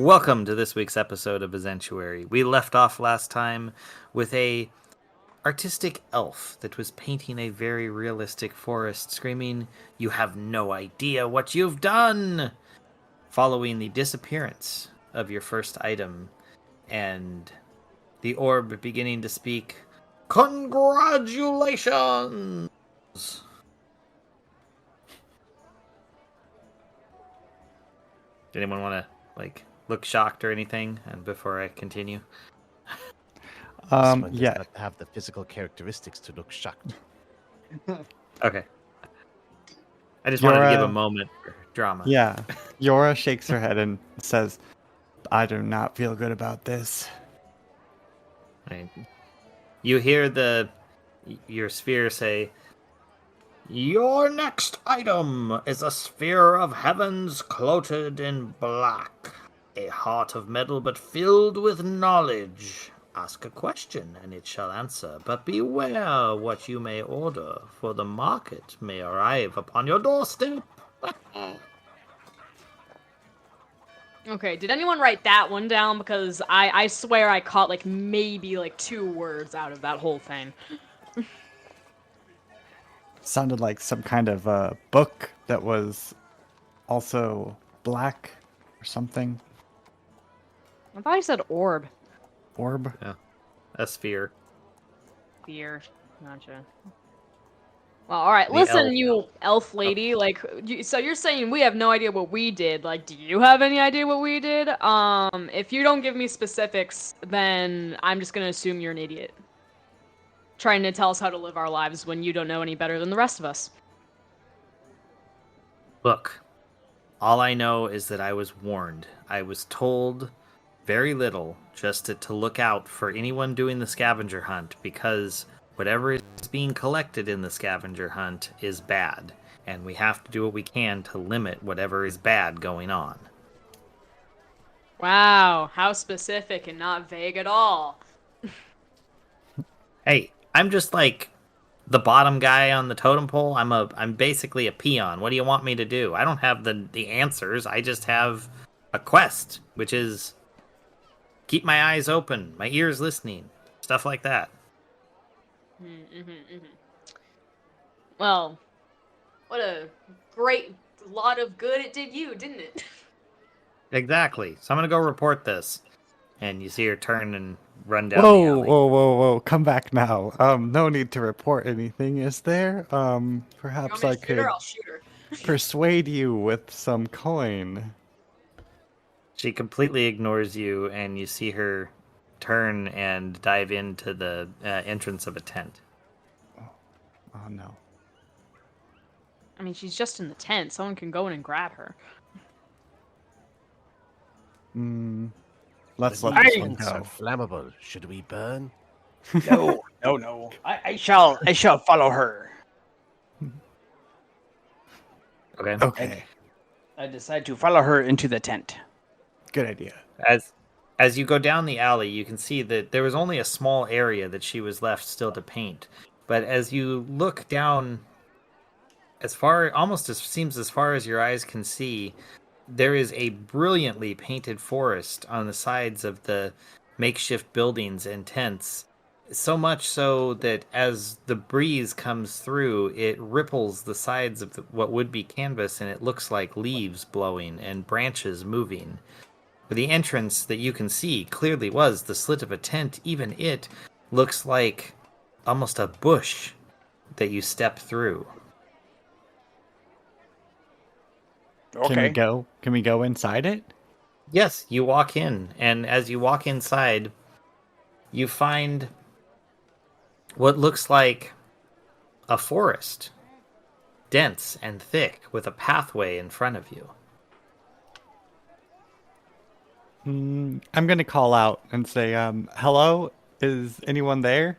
Welcome to this week's episode of Ezentuary. We left off last time with a artistic elf that was painting a very realistic forest, screaming, "You have no idea what you've done!" Following the disappearance of your first item, and the orb beginning to speak, "Congratulations!" Did anyone want to, look shocked or anything? And before I continue? Someone Yeah. does not have the physical characteristics to look shocked. Okay. I just wanted to give a moment for drama. Yeah. Yora shakes her head and says, I do not feel good about this. Right. You hear your sphere say, "Your next item is a sphere of heavens clothed in black, a heart of metal but filled with knowledge. Ask a question and it shall answer, but beware what you may order, for the market may arrive upon your doorstep." Okay, did anyone write that one down? Because I swear I caught maybe 2 words out of that whole thing. Sounded like some kind of book that was also black or something. I thought you said orb. Orb? Yeah. A sphere. Fear. Gotcha. Well, alright, The listen, elf. you elf lady, so you're saying we have no idea what we did. Do you have any idea what we did? If you don't give me specifics, then I'm just gonna assume you're an idiot. Trying to tell us how to live our lives when you don't know any better than the rest of us. Look, all I know is that I was warned. I was told very little, just to look out for anyone doing the scavenger hunt, because whatever is being collected in the scavenger hunt is bad, and we have to do what we can to limit whatever is bad going on. Wow, how specific and not vague at all. Hey, I'm just the bottom guy on the totem pole. I'm basically a peon. What do you want me to do? I don't have the answers. I just have a quest, which is keep my eyes open, my ears listening, stuff like that. Well, what a great lot of good it did you, didn't it? Exactly. So I'm gonna go report this. And you see her turn and run down the alley. Whoa. Come back now. No need to report anything, is there? Perhaps I could I'll shoot her. persuade you with some coin. She completely ignores you, and you see her turn and dive into the entrance of a tent. Oh no. I mean, she's just in the tent. Someone can go in and grab her. Let's The let this one tents are go. flammable. Should we burn? No. I shall follow her. Okay. I decide to follow her into the tent. Good idea. As you go down the alley, you can see that there was only a small area that she was left still to paint. But as you look down, as far as your eyes can see, there is a brilliantly painted forest on the sides of the makeshift buildings and tents. So much so that as the breeze comes through, it ripples the sides of what would be canvas, and it looks like leaves blowing and branches moving. But the entrance that you can see clearly was the slit of a tent. Even it looks like almost a bush that you step through. Okay. Can we go inside it? Yes, you walk in, and as you walk inside, you find what looks like a forest, dense and thick, with a pathway in front of you. I'm gonna call out and say, hello? Is anyone there?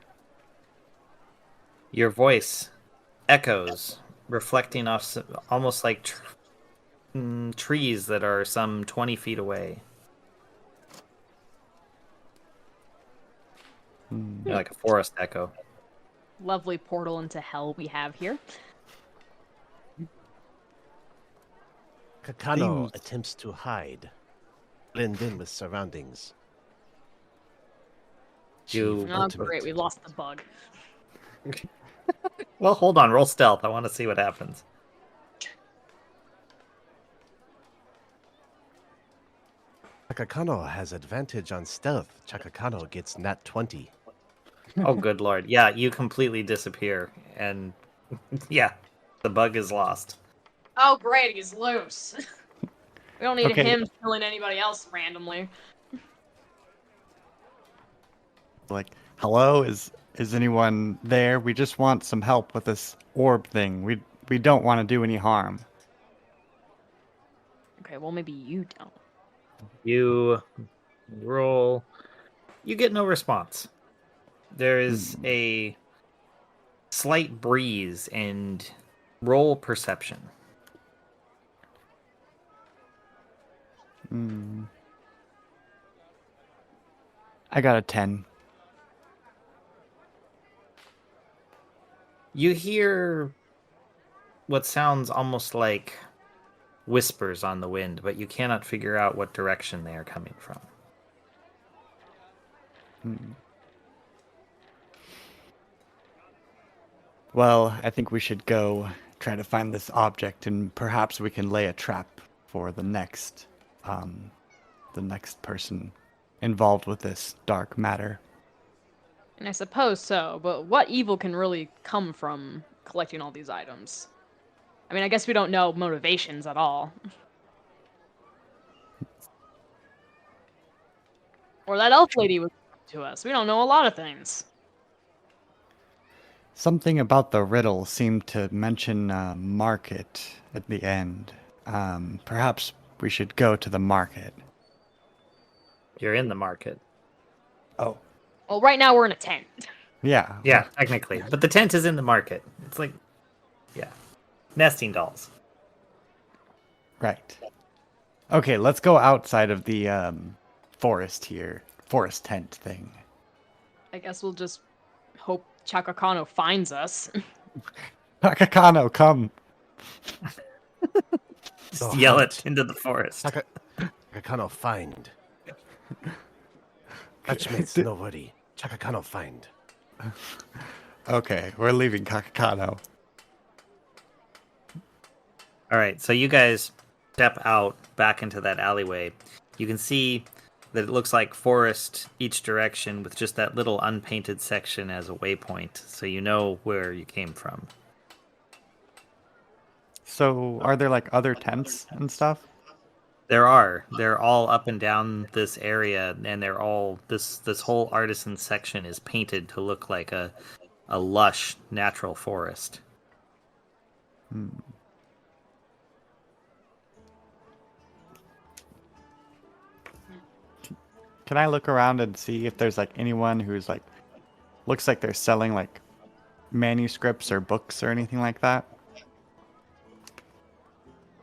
Your voice echoes, reflecting off almost like trees that are some 20 feet away. Like a forest echo. Lovely portal into hell we have here. Kakano Seems- attempts to hide. blend in with surroundings. You- Chief Oh, Ultimate. great. We lost the bug. Well, hold on. Roll stealth. I want to see what happens. Chakakano has advantage on stealth. Chakakano gets nat 20. Oh, good lord. Yeah, you completely disappear. And yeah, the bug is lost. Oh, great. He's loose. We don't need Okay. him killing anybody else randomly. Like, hello, is anyone there? We just want some help with this orb thing. We don't want to do any harm. Okay, well, maybe you don't. You roll. You get no response. There is a slight breeze and roll perception. I got a 10. You hear what sounds almost like whispers on the wind, but you cannot figure out what direction they are coming from. Well, I think we should go try to find this object, and perhaps we can lay a trap for the next person involved with this dark matter. And I suppose so, but what evil can really come from collecting all these items? I mean, I guess we don't know motivations at all. Or that elf lady was to us. We don't know a lot of things. Something about the riddle seemed to mention market at the end. Perhaps we should go to the market. You're in the market. Oh. Well, right now we're in a tent. Yeah. Yeah, technically. But the tent is in the market. It's like, yeah, nesting dolls. Right. Okay, let's go outside of the forest here. Forest tent thing. I guess we'll just hope Chakakano finds us. Takakano, come. Just The yell hunt. it into the forest. Chakakano find. Batchmates, no worry. Chakakano find. Okay, we're leaving Kakakano. All right, so you guys step out back into that alleyway. You can see that it looks like forest each direction with just that little unpainted section as a waypoint, so you know where you came from. So, are there like other tents and stuff? There are. They're all up and down this area, and they're all this whole artisan section is painted to look like a lush natural forest. Can I look around and see if there's like anyone who's like looks like they're selling like manuscripts or books or anything like that?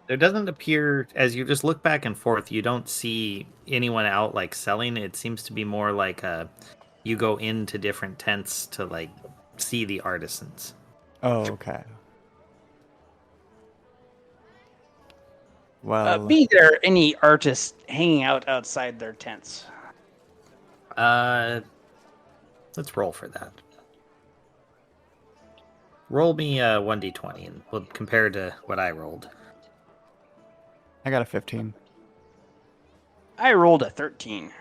There doesn't appear, as you just look back and forth, you don't see anyone out like selling. It seems to be more like you go into different tents to like see the artisans. Oh, okay. Well, Be there any artists hanging out outside their tents? Let's roll for that. Roll me 1d20 and we'll compare to what I rolled. I got a 15. I rolled a 13.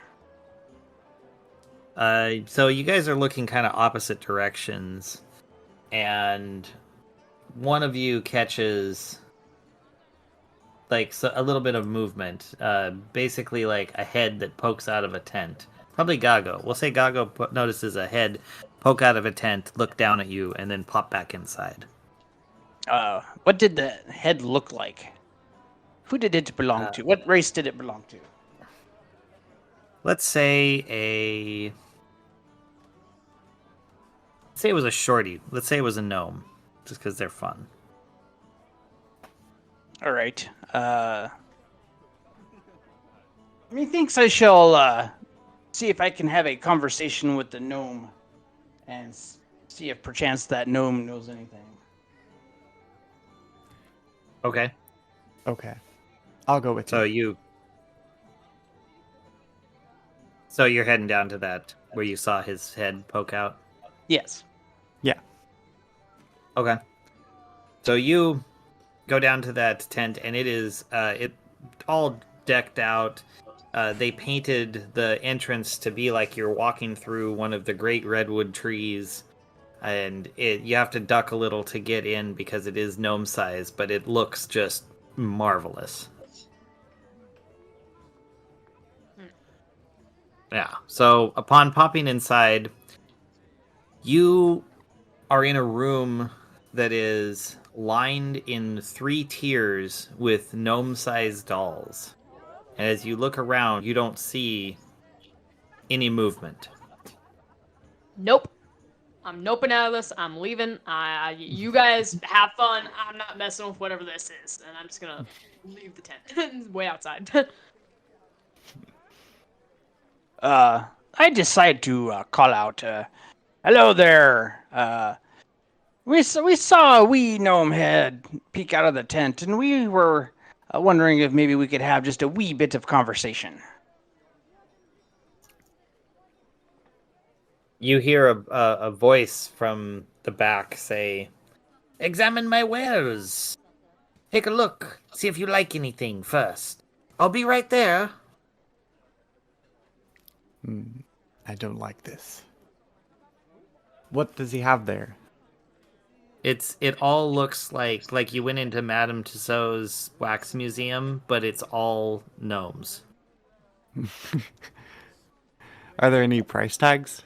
So you guys are looking kind of opposite directions, and one of you catches like a little bit of movement, basically like a head that pokes out of a tent. Probably Gago. We'll say Gago notices a head poke out of a tent, look down at you, and then pop back inside. What did the head look like? Who did it belong to? What race did it belong to? Let's say it was a shorty. Let's say it was a gnome, just because they're fun. All right. Methinks I shall see if I can have a conversation with the gnome and see if perchance that gnome knows anything. Okay. Okay. I'll go with So you. So you're heading down to that where you saw his head poke out? Yes. Yeah. Okay. So you go down to that tent, and it is it all decked out. They painted the entrance to be like you're walking through one of the great redwood trees, and you have to duck a little to get in because it is gnome size, but it looks just marvelous. Yeah. So upon popping inside, you are in a room that is lined in 3 tiers with gnome-sized dolls. And as you look around, you don't see any movement. Nope. I'm noping out of this. I'm leaving. You guys have fun. I'm not messing with whatever this is, and I'm just gonna leave the tent way outside. I decide to call out, hello there. We saw a wee gnome head peek out of the tent, and we were wondering if maybe we could have just a wee bit of conversation. You hear a voice from the back say, "Examine my wares. Take a look. See if you like anything first. I'll be right there." I don't like this. What does he have there? It all looks like you went into Madame Tussauds wax museum, but it's all gnomes. Are there any price tags?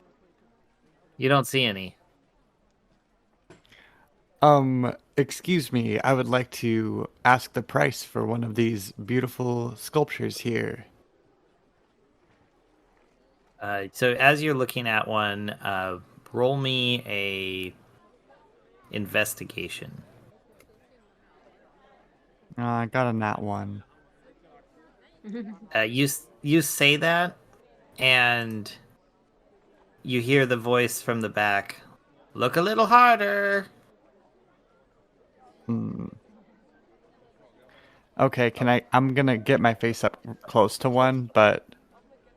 You don't see any. Excuse me, I would like to ask the price for one of these beautiful sculptures here. So as you're looking at one, roll me a investigation. I got a nat 1. You say that, and you hear the voice from the back. Look a little harder. Okay, I'm gonna get my face up close to one, but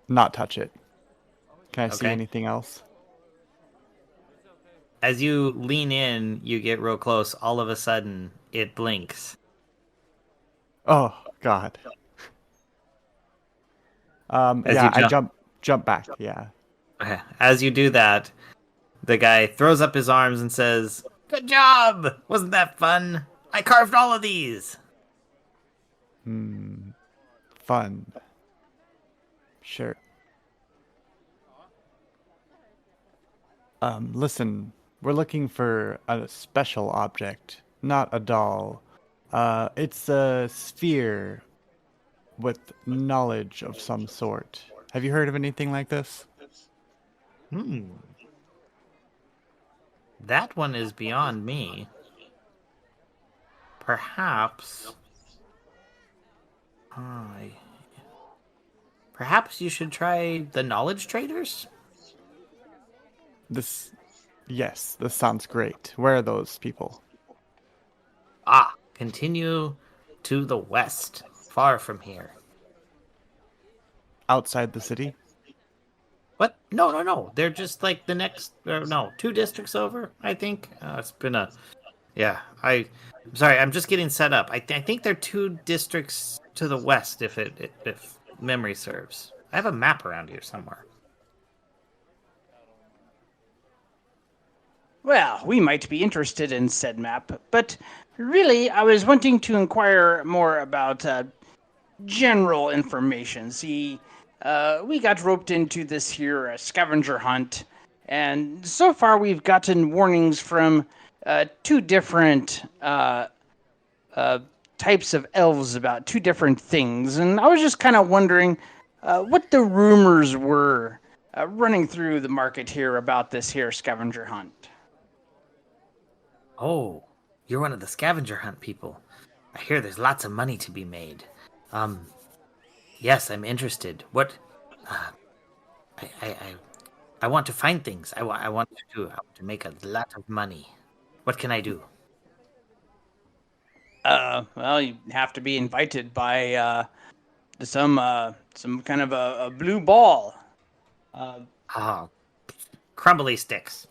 not touch it. Can I see Okay. anything else? As you lean in, you get real close. All of a sudden, it blinks. Oh, God. As Yeah, you I jump back, yeah. Okay. As you do that, the guy throws up his arms and says, "Good job! Wasn't that fun? I carved all of these." Fun. Sure. Listen, we're looking for a special object, not a doll. It's a sphere with knowledge of some sort. Have you heard of anything like this? That one is beyond me. Perhaps... Perhaps you should try the knowledge traders? Yes, this sounds great. Where are those people? Continue to the west, far from here. Outside the city? What? No. They're just like the next, 2 districts over, I think. It's been a... Yeah, I'm sorry, I'm just getting set up. I think they're 2 districts to the west, if memory serves. I have a map around here somewhere. Well, we might be interested in said map, but really, I was wanting to inquire more about general information. See, we got roped into this here scavenger hunt, and so far we've gotten warnings from 2 different types of elves about 2 different things, and I was just kind of wondering what the rumors were running through the market here about this here scavenger hunt. Oh, you're one of the scavenger hunt people. I hear there's lots of money to be made. Yes, I'm interested. What? I want to find things. I want to make a lot of money. What can I do? Well, you have to be invited by some kind of a blue ball. Ah, crumbly sticks.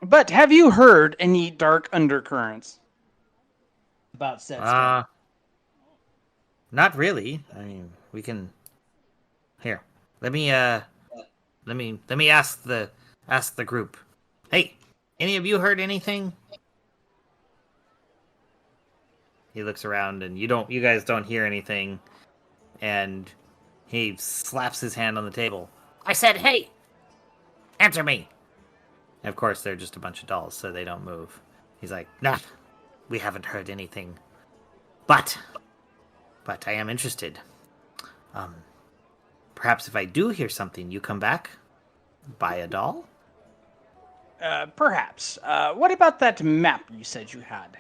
But have you heard any dark undercurrents about said spell? Not really. I mean, we can. Here, let me ask the group. Hey, any of you heard anything? He looks around, and you guys don't hear anything, and he slaps his hand on the table. I said, "Hey, answer me!" And of course, they're just a bunch of dolls, so they don't move. He's like, "Nah, we haven't heard anything, but I am interested. Perhaps if I do hear something, you come back, buy a doll." Perhaps. What about that map you said you had?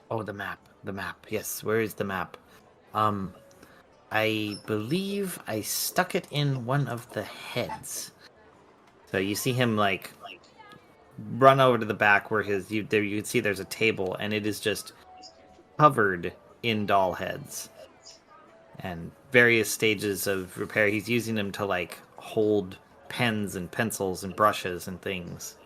Oh, the map. The map. Yes, where is the map? I believe I stuck it in one of the heads. So you see him like run over to the back where you can see there's a table, and it is just covered in doll heads and various stages of repair. He's using them to like hold pens and pencils and brushes and things.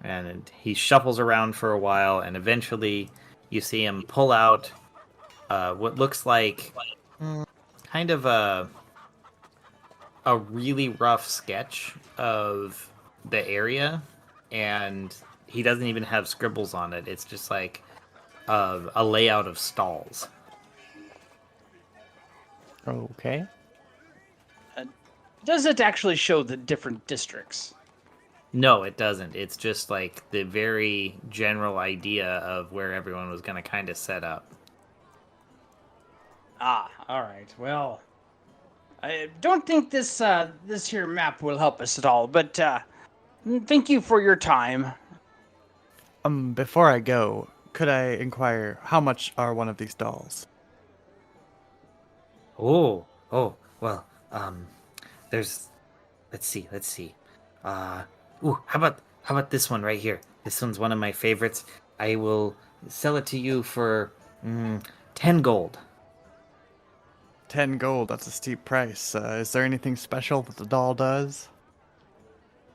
And he shuffles around for a while, and eventually you see him pull out what looks like kind of a really rough sketch of the area, and he doesn't even have scribbles on it. It's just like a layout of stalls. Okay. Does it actually show the different districts? No, it doesn't. It's just like the very general idea of where everyone was going to kind of set up. Ah, all right. Well, I don't think this this here map will help us at all, but thank you for your time. Before I go, could I inquire how much are one of these dolls? Oh, well, there's, let's see. How about this one right here? This one's one of my favorites. I will sell it to you for 10 gold. 10 gold, that's a steep price. Is there anything special that the doll does?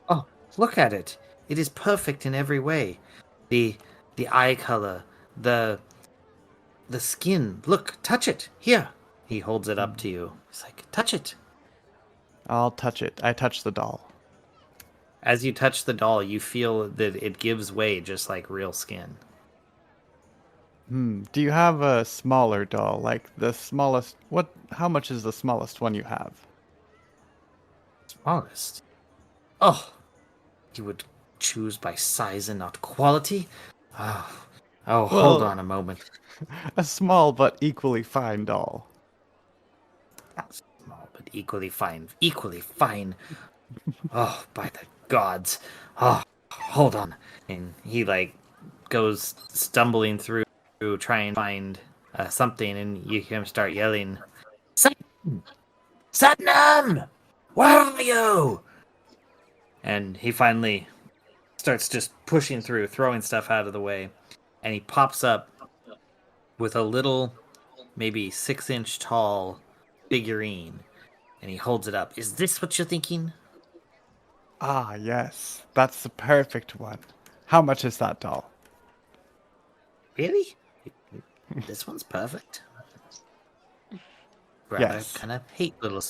Oh, look at it. It is perfect in every way. The eye color, the skin. Look, touch it. Here. He holds it up to you. He's like, touch it. I'll touch it. I touch the doll. As you touch the doll, you feel that it gives way just like real skin. Do you have a smaller doll, like the smallest? How much is the smallest one you have? Smallest. Oh, you would choose by size and not quality? Oh, hold Well- on a moment. A small but equally fine doll. Small, but equally fine. Equally fine. Oh, by the gods. Oh, hold on. And he, like, goes stumbling through, trying to find something, and you hear him start yelling, Satnam! Where are you? And he finally starts just pushing through, throwing stuff out of the way. And he pops up with a little, maybe 6-inch tall figurine. And he holds it up. Is this what you're thinking? Ah, yes. That's the perfect one. How much is that doll? Really? This one's perfect. Rather, Yes. kind of hate little...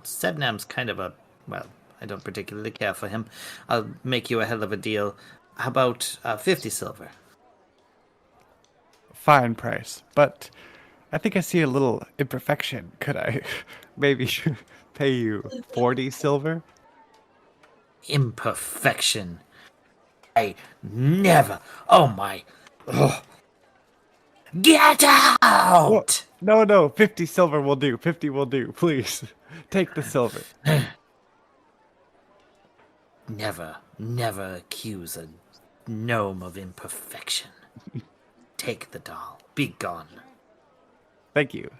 Sednam's kind of a... Well, I don't particularly care for him. I'll make you a hell of a deal. How about 50 silver? Fine price, but I think I see a little imperfection. Could I maybe pay you 40 silver? Imperfection. I never... Oh my... Ugh. Get out! No, 50 silver will do. 50 will do. Please, take the silver. Never accuse a gnome of imperfection. Take the doll. Be gone. Thank you.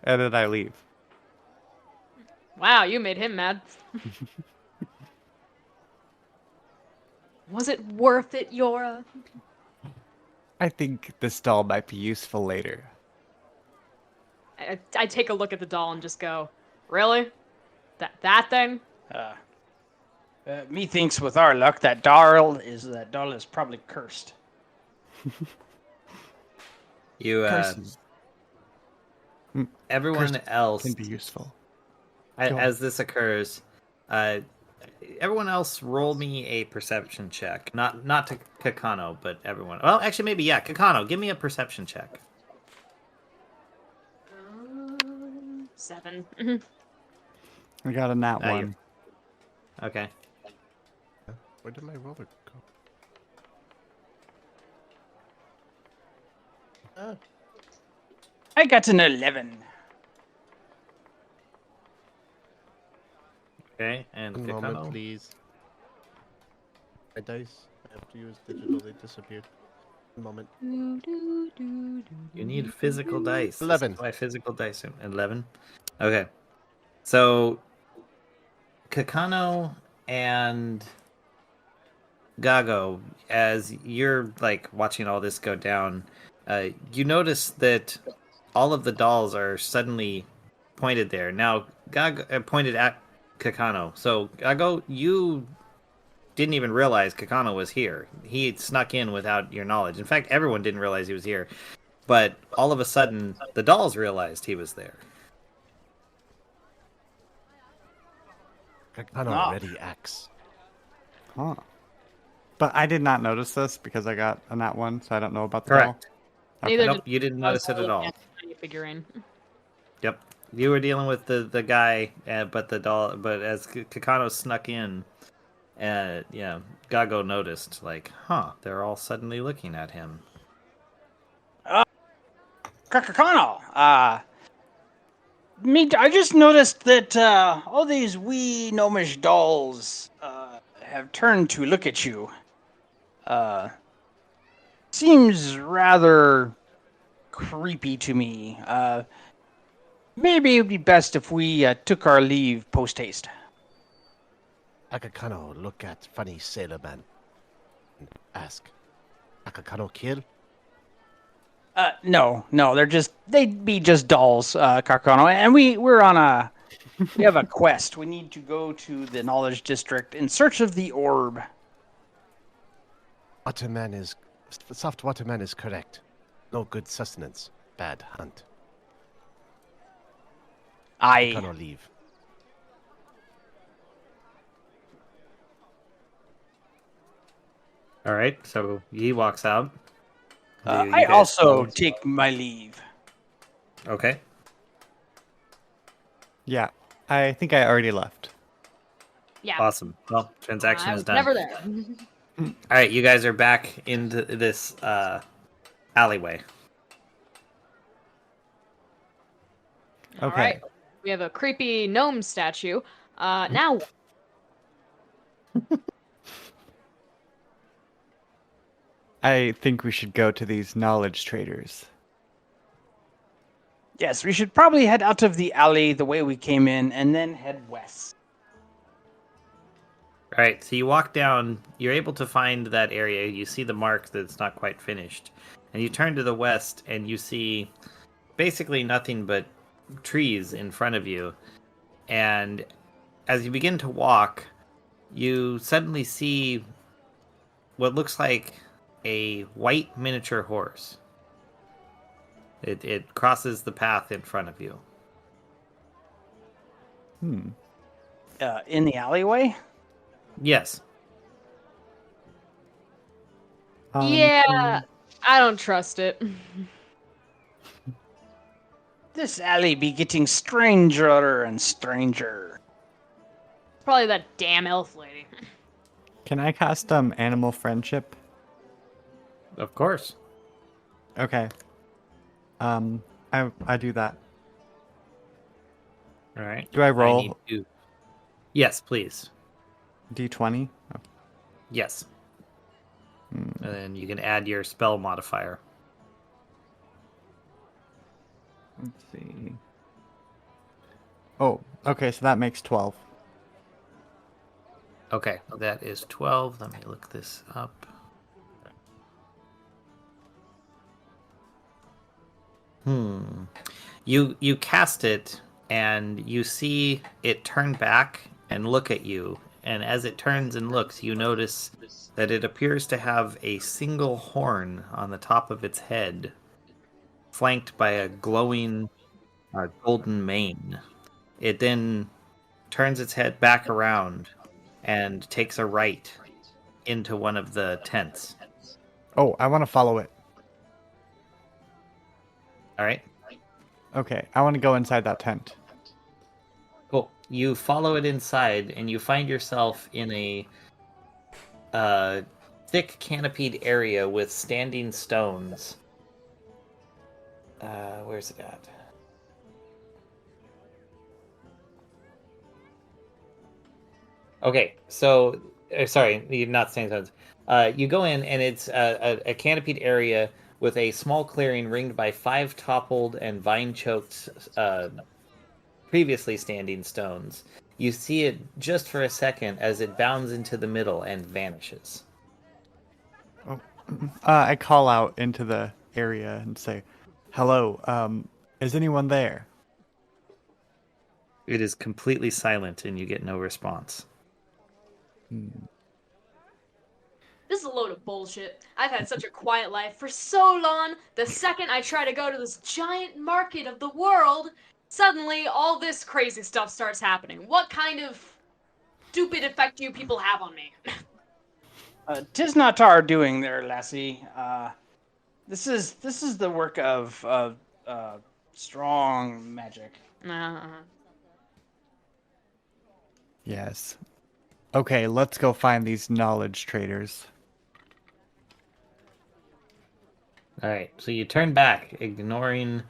And then I leave. Wow, you made him mad. Was it worth it, Yora? I think this doll might be useful later. I take a look at the doll and just go, really? That thing? Methinks with our luck that doll is probably cursed. You Curses everyone else can be useful. as this occurs, everyone else roll me a perception check. Not to Kakano, but everyone. Well, actually, maybe yeah. Kakano, give me a perception check. 7. I got a nat Ah, you're- one. Okay. Where did my roller go? I got an 11. Okay, and One moment, Kakano. please. My dice. I have to use digital. They disappeared. One moment. You need physical dice. 11. Why physical dice? 11. Okay. So Kakano and Gago, as you're like watching all this go down, you notice that all of the dolls are suddenly pointed there. Now Gago pointed at Kakano. So Gago, you didn't even realize Kakano was here. He snuck in without your knowledge. In fact, everyone didn't realize he was here. But all of a sudden, the dolls realized he was there. Kakano Ah. ready axe. Huh. But I did not notice this because I got a nat one, so I don't know about the Correct. doll. Neither Nope, did you didn't I was notice it at all. looking at the figurine. Yep, you were dealing with the guy, but the doll. But as Kakano snuck in, yeah, Gago noticed, like, they're all suddenly looking at him. Kakakano, I just noticed that all these wee gnomish dolls have turned to look at you. Seems rather creepy to me. Maybe it would be best if we took our leave post haste. Akakano look at funny sailor man and ask, Akakano kill? No, they'd be just dolls, Kakano. And we have a quest. We need to go to the Knowledge District in search of the orb. Soft waterman is correct. No good sustenance, bad hunt. Akakano leave. All right, so he walks out. You I guys also follow? take my leave. Okay. Yeah, I think I already left. Yeah. Awesome. Well, transaction I is was done. never there. All right, you guys are back into this alleyway. All Okay. right. We have a creepy gnome statue. Now, I think we should go to these knowledge traders. Yes, we should probably head out of the alley the way we came in and then head west. All right, so you walk down. You're able to find that area. You see the mark that's not quite finished, and you turn to the west, and you see basically nothing but trees in front of you. And as you begin to walk, you suddenly see what looks like a white miniature horse. It crosses the path in front of you. In the alleyway? Yes. yeah, I don't trust it. This alley be getting stranger and stranger. Probably that damn elf lady. Can I cast animal friendship? Of course. Okay. I do that. All right. Do I roll need to... Yes, please. D20? Oh. Yes. And then you can add your spell modifier. Let's see. Oh, okay, so that makes 12. Okay, that is 12. Let me look this up. You cast it, and you see it turn back and look at you. And as it turns and looks, you notice that it appears to have a single horn on the top of its head, flanked by a glowing golden mane. It then turns its head back around and takes a right into one of the tents. Oh, I want to follow it. All right. Okay, I want to go inside that tent. Cool. You follow it inside, and you find yourself in a thick canopied area with standing stones. Where's it at? Okay, so sorry, you're not standing stones. You go in, and it's a canopied area with a small clearing ringed by 5 toppled and vine-choked previously standing stones. You see it just for a second as it bounds into the middle and vanishes. Oh, I call out into the area and say, "Hello, is anyone there?" It is completely silent, and you get no response. This is a load of bullshit. I've had such a quiet life for so long. The second I try to go to this giant market of the world, suddenly all this crazy stuff starts happening. What kind of stupid effect do you people have on me? 'Tis not our doing there, lassie. This is the work of strong magic. Yes. Okay, let's go find these knowledge traders. All right, so you turn back, ignoring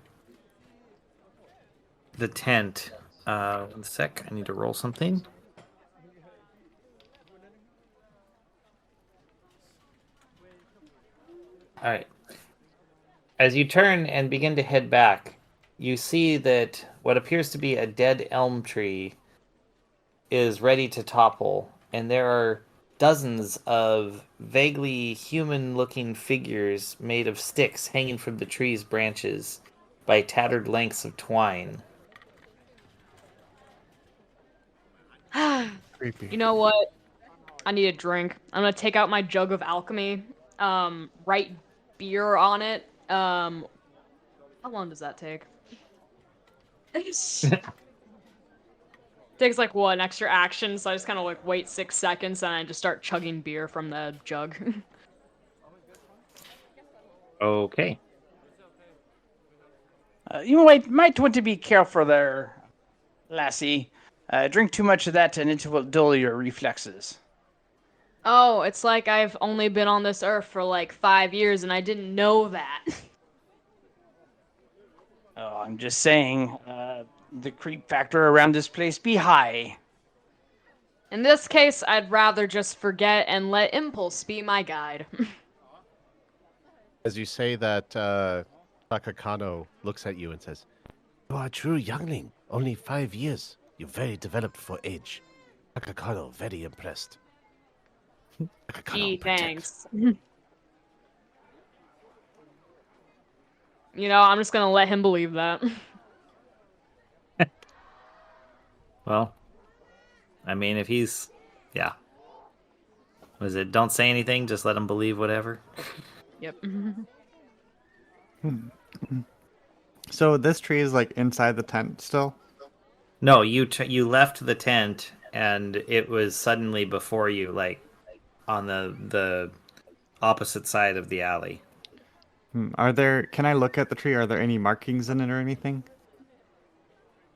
the tent. 1 sec, I need to roll something. All right. As you turn and begin to head back, you see that what appears to be a dead elm tree is ready to topple, and there are dozens of vaguely human-looking figures made of sticks hanging from the tree's branches by tattered lengths of twine. Creepy. You know what? I need a drink. I'm gonna take out my jug of alchemy, write beer on it. How long does that take? Takes like what, an extra action, so I just kind of like wait 6 seconds and I just start chugging beer from the jug. Okay. You might want to be careful there, lassie. Drink too much of that and it will dull your reflexes. Oh, it's like I've only been on this earth for like 5 years and I didn't know that. Oh, I'm just saying, the creep factor around this place be high. In this case, I'd rather just forget and let impulse be my guide. As you say that, Takakano looks at you and says, "You are a true youngling. Only 5 years. You're very developed for age." Takakano, very impressed. Takakano, Gee, protect. thanks. You know, I'm just gonna let him believe that. Well, I mean, if he's... Yeah. Was it don't say anything, just let him believe whatever? Yep. So this tree is like inside the tent still? No, you left the tent, and it was suddenly before you, like, on the opposite side of the alley. Can I look at the tree? Are there any markings in it or anything?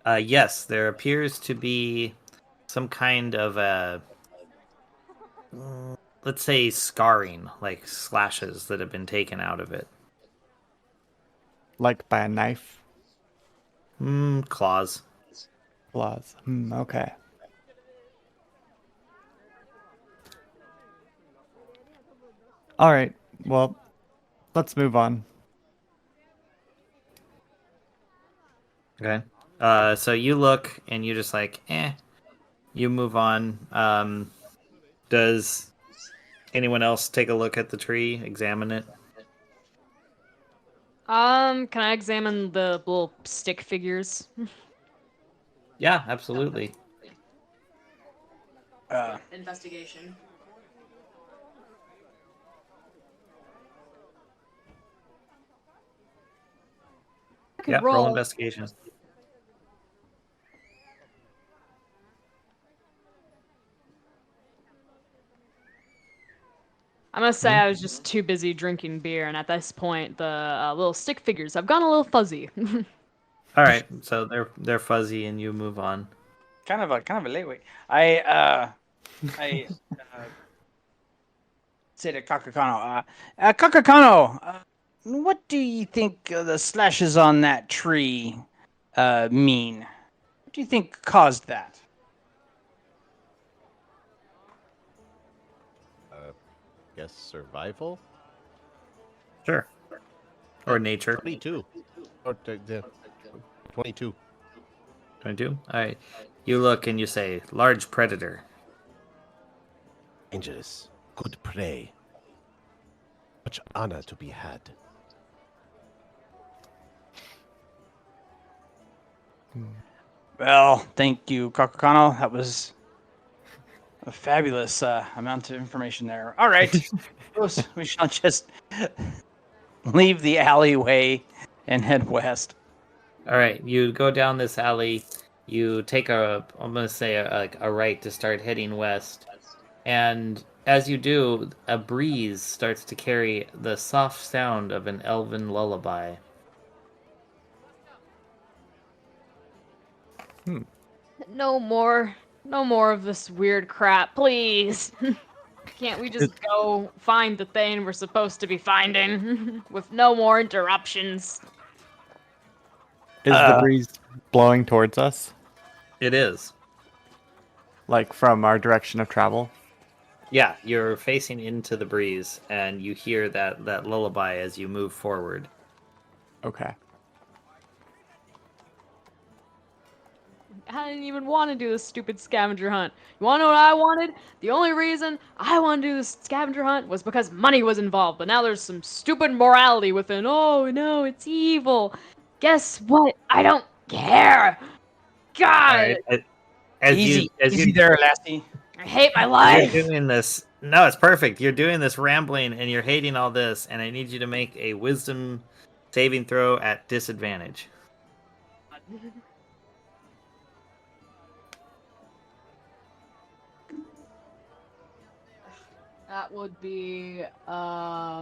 Yes, there appears to be some kind of a, let's say, scarring, like slashes that have been taken out of it. Like by a knife? Claws. Claws. Okay. Alright, well, let's move on. Okay. So you look, and you just like, you move on. Does anyone else take a look at the tree, examine it? Can I examine the little stick figures? Yeah, absolutely. Investigation. I could Yeah, roll roll. investigation. I'm gonna say I was just too busy drinking beer, and at this point, the little stick figures have gone a little fuzzy. All right, so they're fuzzy, and you move on. Kind of a late wait. I say to Kakakano, Kakakano, what do you think the slashes on that tree mean? What do you think caused that? Guess survival? Sure. Or nature. 22. Or 22. 22. All right. You look and you say, large predator. Dangerous. Good prey. Much honor to be had. Well, thank you, Kakakano. That was a fabulous amount of information there. All right, suppose we shall just leave the alleyway and head west. All right. You go down this alley. You take I'm going to say a right to start heading west. And as you do, a breeze starts to carry the soft sound of an elven lullaby. No more of this weird crap, please. Can't we just go find the thing we're supposed to be finding with no more interruptions? Is the breeze blowing towards us? It is. Like from our direction of travel? Yeah, you're facing into the breeze, and you hear that lullaby as you move forward. Okay. I didn't even want to do this stupid scavenger hunt. You want to know what I wanted? The only reason I wanted to do this scavenger hunt was because money was involved. But now there's some stupid morality within. Oh no, it's evil. Guess what? I don't care. All God, right. As Easy you there, lassie. I hate my you're life. doing this. No, it's perfect. You're doing this rambling, and you're hating all this, and I need you to make a wisdom saving throw at disadvantage. That would be 5.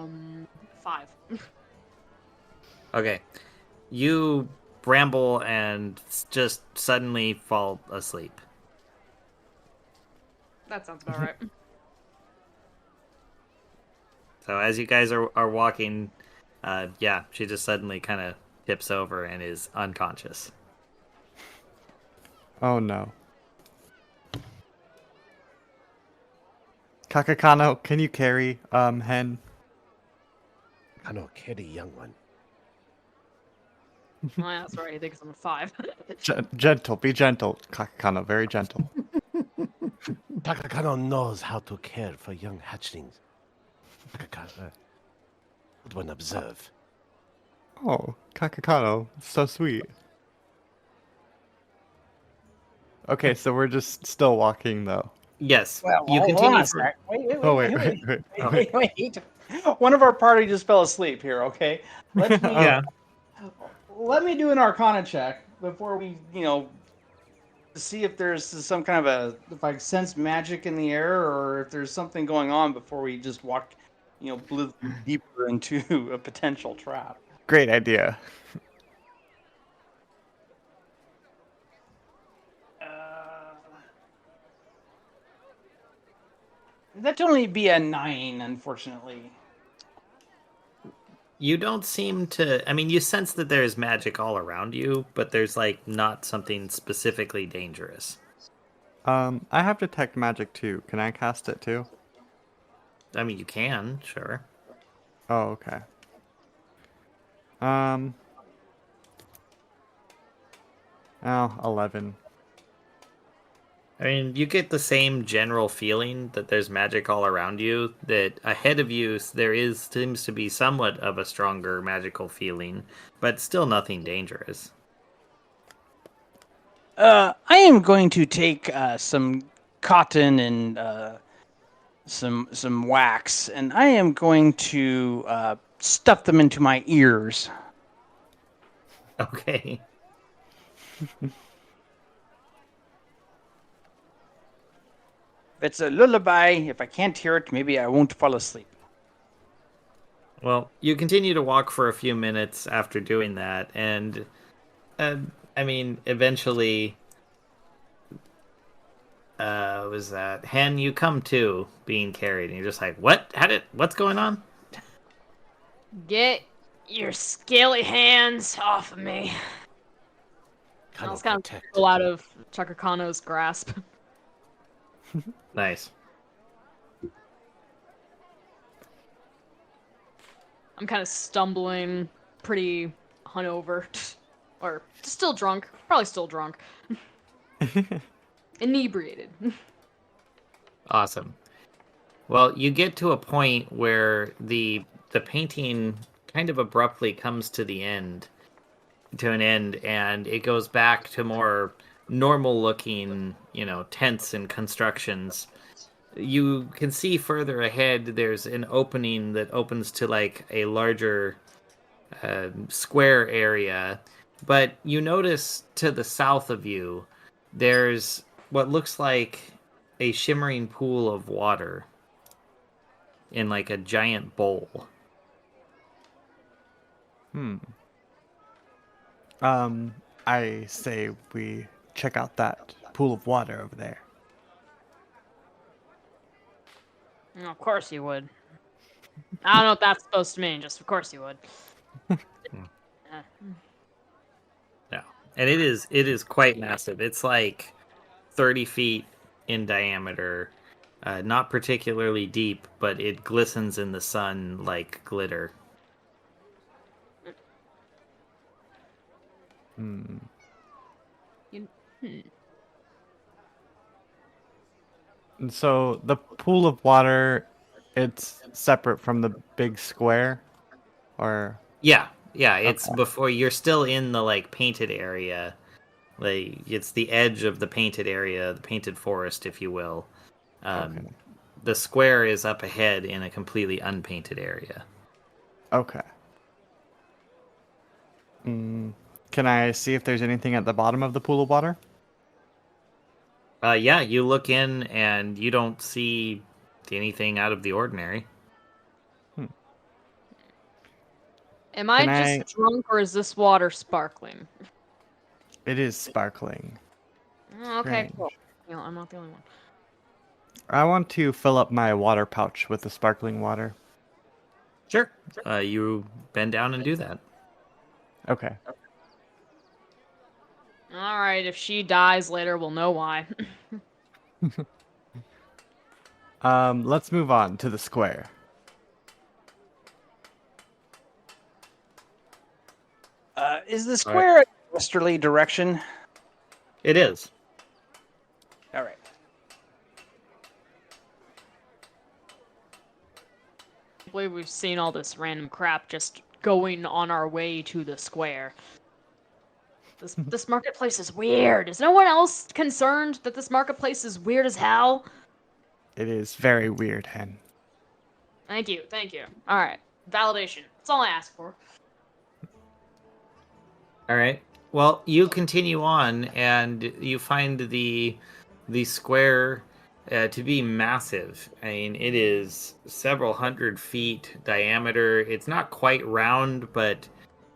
Okay. You bramble and just suddenly fall asleep. That sounds about right. So as you guys are walking, yeah, she just suddenly kind of tips over and is unconscious. Oh no. Kakakano, can you carry Hen? Kano, carry young one. Oh, yeah, that's right. He thinks I'm a 5. Gentle, be gentle. Kakakano, very gentle. Takakano knows how to care for young hatchlings. Takakano, good one observe. Oh, Kakakano, so sweet. Okay, so we're just still walking though. Yes, Well, you hold continue. on a sec. Wait. Oh wait. Wait. One of our party just fell asleep here. Okay, let me Yeah. let me do an Arcana check before we, see if there's some kind of if I sense magic in the air or if there's something going on before we just walk, deeper into a potential trap. Great idea. That'd only be a 9, unfortunately. You don't seem to. I mean, you sense that there's magic all around you, but there's like not something specifically dangerous. I have detect magic too. Can I cast it too? I mean, you can, sure. Oh, okay. Oh, 11. I mean, you get the same general feeling that there's magic all around you, that ahead of you seems to be somewhat of a stronger magical feeling, but still nothing dangerous. I am going to take some cotton and some wax, and I am going to stuff them into my ears. Okay. If it's a lullaby, if I can't hear it, maybe I won't fall asleep. Well, you continue to walk for a few minutes after doing that, and I mean, eventually, was that Hen? You come to being carried, and you're just like, what? What's going on? Get your scaly hands off of me. I was kind of protect. pull out of Chaka Kano's grasp. Nice. I'm kind of stumbling, pretty hungover, or still drunk. Probably still drunk. Inebriated. Awesome. Well, you get to a point where the painting kind of abruptly comes to an end, and it goes back to more normal looking, tents and constructions. You can see further ahead there's an opening that opens to like a larger square area, but you notice to the south of you there's what looks like a shimmering pool of water in like a giant bowl. I say we check out that pool of water over there. Of course you would. I don't know what that's supposed to mean. Just of course you would. Yeah, and it is quite massive. It's like 30 feet in diameter, not particularly deep, but it glistens in the sun like glitter. And so the pool of water, it's separate from the big square, or Yeah, it's Okay. before you're still in the like painted area. Like it's the edge of the painted area, the painted forest, if you will. Okay. The square is up ahead in a completely unpainted area. Okay. Can I see if there's anything at the bottom of the pool of water? Yeah, you look in and you don't see anything out of the ordinary. Am I Can just drunk or is this water sparkling? It is sparkling. Okay, Strange. cool. I'm not the only one. I want to fill up my water pouch with the sparkling water. Sure. You bend down and do that. Okay. All right, if she dies later, we'll know why. Let's move on to the square. Is the square a westerly direction? It is. All right. I believe we've seen all this random crap just going on our way to the square. This marketplace is weird. Is no one else concerned that this marketplace is weird as hell? It is very weird, Hen. Thank you. All right, validation. That's all I ask for. All right. Well, you continue on, and you find the square to be massive. I mean, it is several hundred feet diameter. It's not quite round, but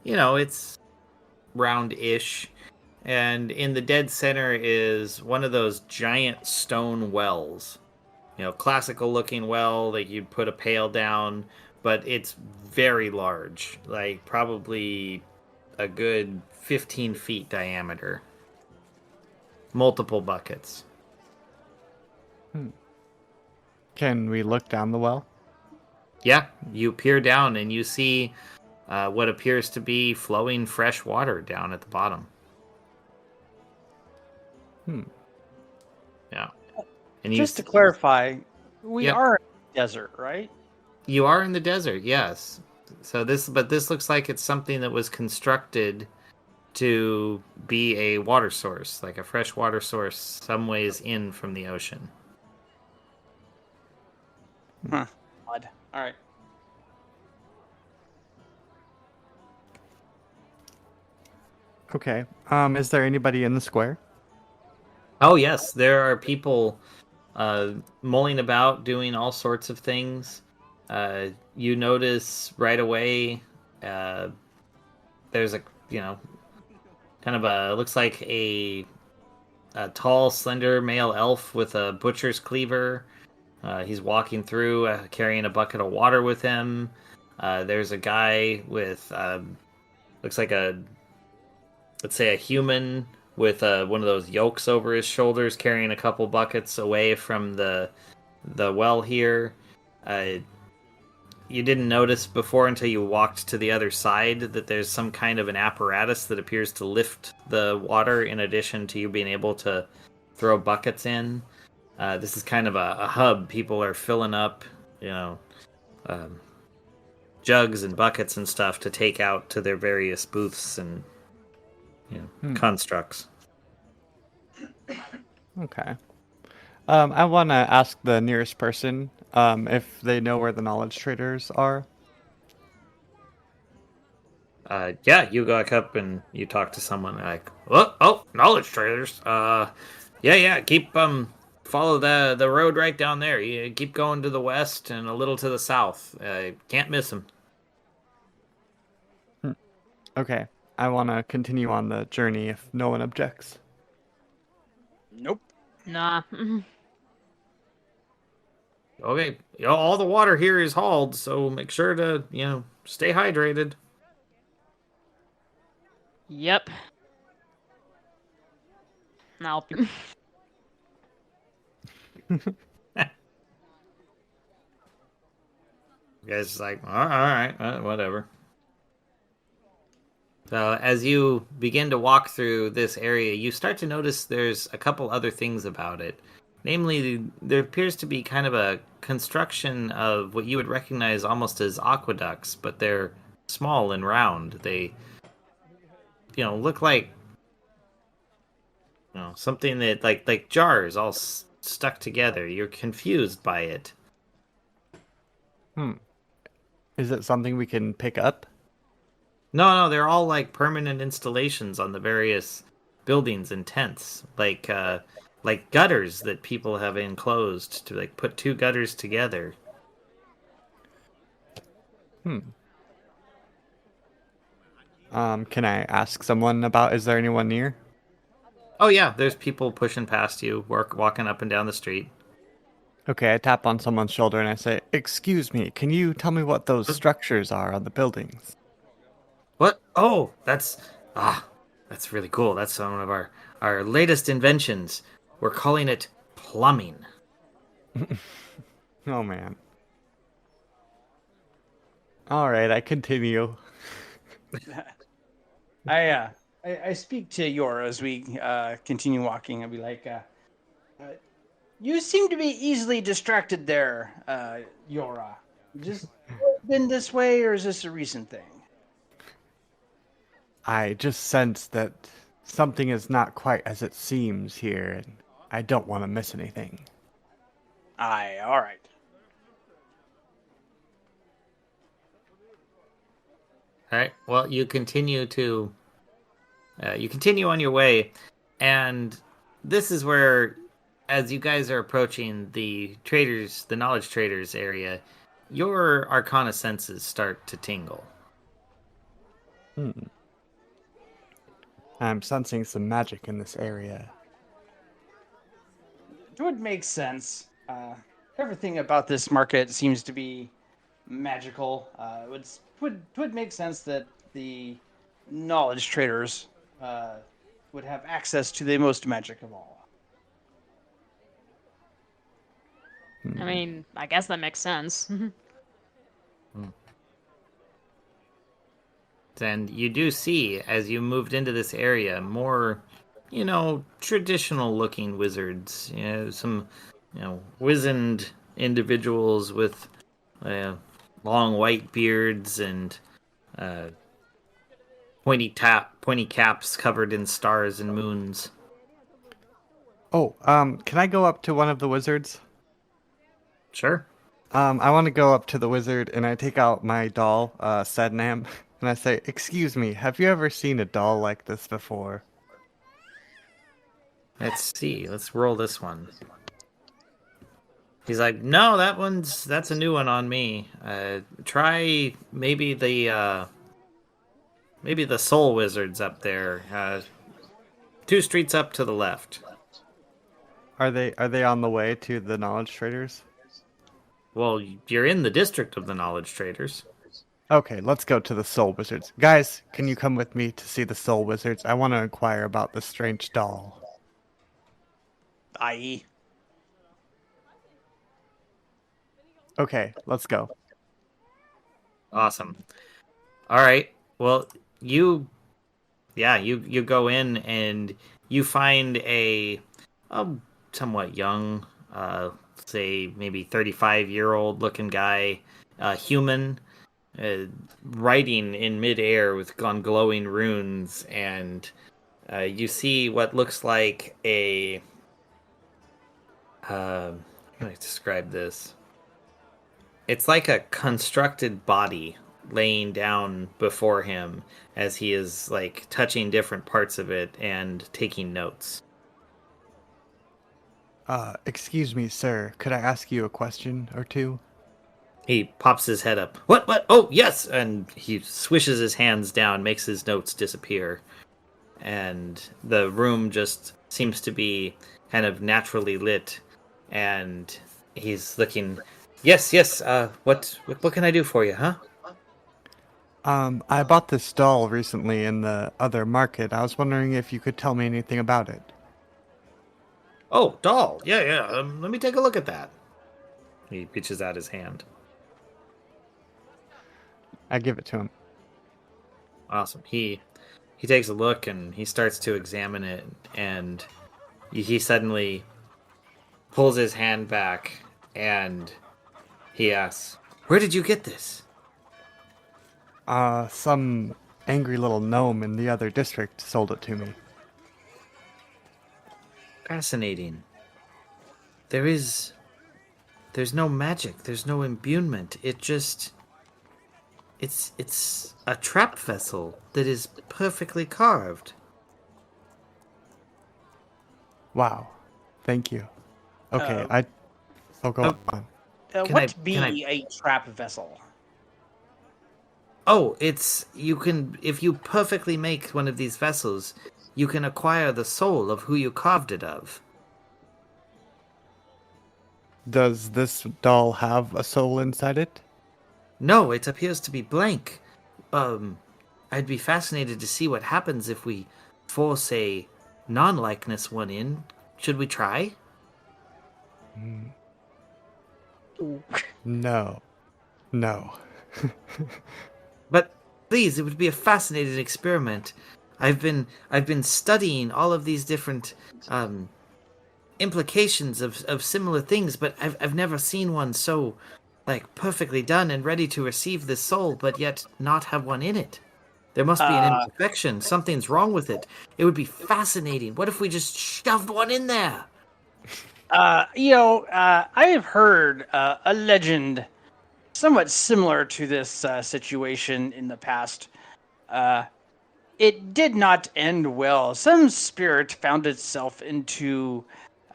it's round-ish. And in the dead center is one of those giant stone wells. Classical-looking well that you'd put a pail down, but it's very large, like probably a good 15 feet diameter. Multiple buckets. Can we look down the well? Yeah, you peer down and you see what appears to be flowing fresh water down at the bottom. Yeah. And Just to clarify, we Yep. are in the desert, right? You are in the desert, yes. So this looks like it's something that was constructed to be a water source, like a fresh water source, some ways in from the ocean. Huh. Odd. All right. Okay. Is there anybody in the square? Oh yes, there are people mulling about, doing all sorts of things. You notice right away. There's a kind of a looks like a tall, slender male elf with a butcher's cleaver. He's walking through, carrying a bucket of water with him. There's a guy with looks like let's say a human with one of those yokes over his shoulders, carrying a couple buckets away from the well here. You didn't notice before until you walked to the other side that there's some kind of an apparatus that appears to lift the water in addition to you being able to throw buckets in. This is kind of a hub. People are filling up, um, jugs and buckets and stuff to take out to their various booths and constructs. Okay. I want to ask the nearest person if they know where the knowledge traders are. Yeah, you go up and you talk to someone like, oh, knowledge traders. Yeah, keep follow the road right down there. You keep going to the west and a little to the south. Can't miss them. Okay. I want to continue on the journey if no one objects. Nope. Nah. Okay, all the water here is hauled, so make sure to stay hydrated. Yep. Now. You guys just like, all right, whatever. So as you begin to walk through this area, you start to notice there's a couple other things about it. Namely, there appears to be kind of a construction of what you would recognize almost as aqueducts, but they're small and round. They, look like, something that like jars all stuck together. You're confused by it. Is it something we can pick up? No, they're all like permanent installations on the various buildings and tents, like gutters that people have enclosed to like put two gutters together. Can I ask someone about? Is there anyone near? Oh yeah, there's people pushing past you, walking up and down the street. Okay, I tap on someone's shoulder and I say, "Excuse me, can you tell me what those structures are on the buildings?" What? Oh, that's really cool. That's one of our latest inventions. We're calling it plumbing. Oh man. All right, I continue. I speak to Yor as we continue walking. I'll be like, you seem to be easily distracted there, Yora. Just been this way, or is this a recent thing? I just sense that something is not quite as it seems here, and I don't want to miss anything. Aye, all right. All right. Well, you continue on your way, and this is where, as you guys are approaching the knowledge traders area, your arcana senses start to tingle. I'm sensing some magic in this area. It would make sense. Everything about this market seems to be magical. It would make sense that the knowledge traders would have access to the most magic of all. I mean, I guess that makes sense. And you do see, as you moved into this area, more traditional looking wizards. Some, wizened individuals with long white beards and uh, pointy caps covered in stars and moons. Oh, can I go up to one of the wizards? Sure. I want to go up to the wizard and I take out my doll, Sednam, and I say, "Excuse me, have you ever seen a doll like this before?" Let's see. Let's roll this one. He's like, no, that's a new one on me. Try maybe the Soul Wizards up there. 2 streets up to the left. Are they on the way to the knowledge traders? Well, you're in the district of the Knowledge Traders. Okay, let's go to the soul wizards. Guys, can you come with me to see the soul wizards? I want to inquire about the strange doll. I.e., Okay, let's go. Awesome. All right. Well, you go in and you find a somewhat young, say maybe 35-year-old looking guy, human, writing in midair on glowing runes, and you see what looks like a how do I describe this? It's like a constructed body laying down before him as he is like touching different parts of it and taking notes. Excuse me, sir. Could I ask you a question or two? He pops his head up. What? Oh, yes! And he swishes his hands down, makes his notes disappear. And the room just seems to be kind of naturally lit. And he's looking. Yes. What can I do for you, huh? I bought this doll recently in the other market. I was wondering if you could tell me anything about it. Oh, doll. Yeah. Let me take a look at that. He reaches out his hand. I give it to him. Awesome. He takes a look and he starts to examine it, and he suddenly pulls his hand back and he asks, "Where did you get this?" Some angry little gnome in the other district sold it to me. Fascinating. There's no magic. There's no imbuement. It's a trap vessel that is perfectly carved. Wow. Thank you. Okay, go on. what be a trap vessel? Oh, if you perfectly make one of these vessels, you can acquire the soul of who you carved it of. Does this doll have a soul inside it? No, it appears to be blank. I'd be fascinated to see what happens if we force a non-likeness one in. Should we try? No. But please, it would be a fascinating experiment. I've been studying all of these different implications of similar things, but I've never seen one so like perfectly done and ready to receive this soul, but yet not have one in it. There must be an imperfection. Something's wrong with it. It would be fascinating. What if we just shoved one in there? I have heard a legend somewhat similar to this situation in the past. It did not end well. Some spirit found itself into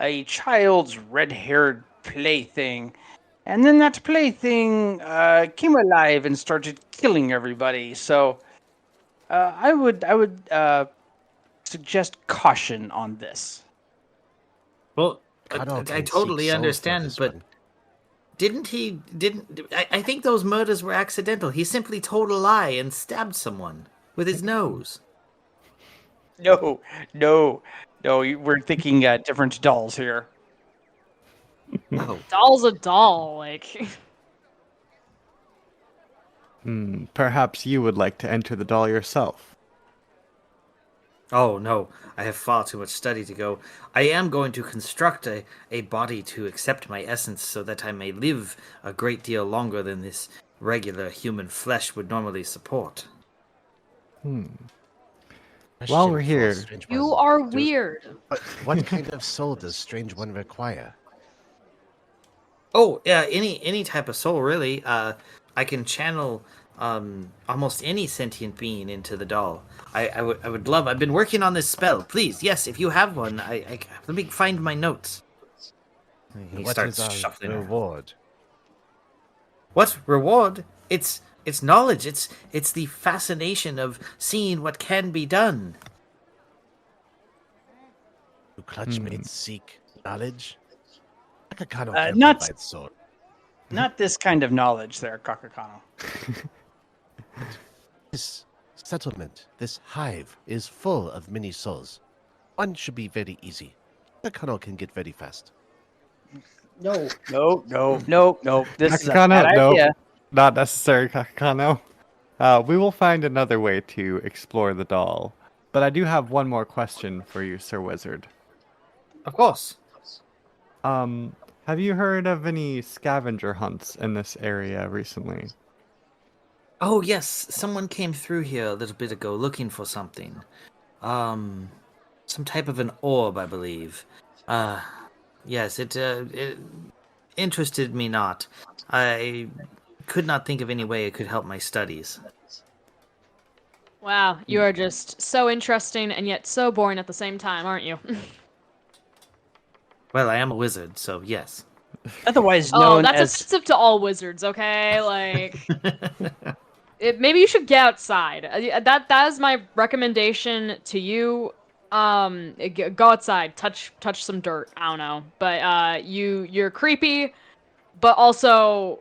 a child's red-haired plaything, and then that plaything came alive and started killing everybody. So I would suggest caution on this. Well, Kano I can totally seek souls for understand, this but one. I think those murders were accidental. He simply told a lie and stabbed someone with his nose. No, we're thinking different dolls here. Oh, Doll's a doll, like. Perhaps you would like to enter the doll yourself. Oh no, I have far too much study to go. I am going to construct a body to accept my essence so that I may live a great deal longer than this regular human flesh would normally support. While we're Question for here, Strange You One. are weird. What kind of soul does Strange One require? Oh, yeah, any type of soul really. I can channel almost any sentient being into the doll. I would love. I've been working on this spell. Please, yes, if you have one, I let me find my notes. He What starts is our shuffling around. reward? What reward? It's knowledge. It's the fascination of seeing what can be done. Do clutch mates seek knowledge? Akakano can not- provide soul. Not this kind of knowledge there, Kakakano. This settlement, this hive, is full of many souls. One should be very easy. Akakano can get very fast. No. No. This is a Kakakano, bad no, idea. not necessary, Kakakano. We will find another way to explore the doll. But I do have one more question for you, Sir Wizard. Of course. Have you heard of any scavenger hunts in this area recently? Oh yes, someone came through here a little bit ago looking for something. Some type of an orb, I believe. Yes, it interested me not. I could not think of any way it could help my studies. Wow, you are just so interesting and yet so boring at the same time, aren't you? Well, I am a wizard, so yes. Otherwise Oh, known that's as offensive to all wizards, okay? Like, maybe you should get outside. That is my recommendation to you. Go outside, touch some dirt. I don't know, but you're creepy, but also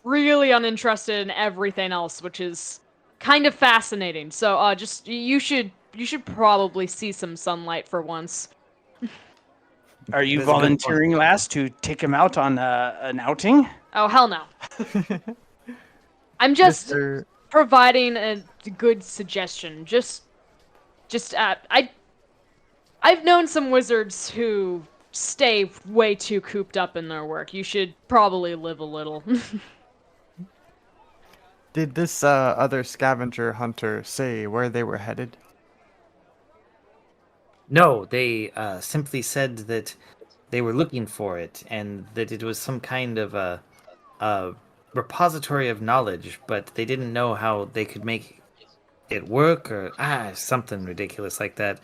really uninterested in everything else, which is kind of fascinating. So just you should probably see some sunlight for once. Are you That's a good point. volunteering, lass, to take him out on an outing? Oh hell no. I'm just Mr. providing a good suggestion. I've known some wizards who stay way too cooped up in their work. You should probably live a little. Did this other scavenger hunter say where they were headed? No, they simply said that they were looking for it and that it was some kind of a repository of knowledge, but they didn't know how they could make it work or something ridiculous like that.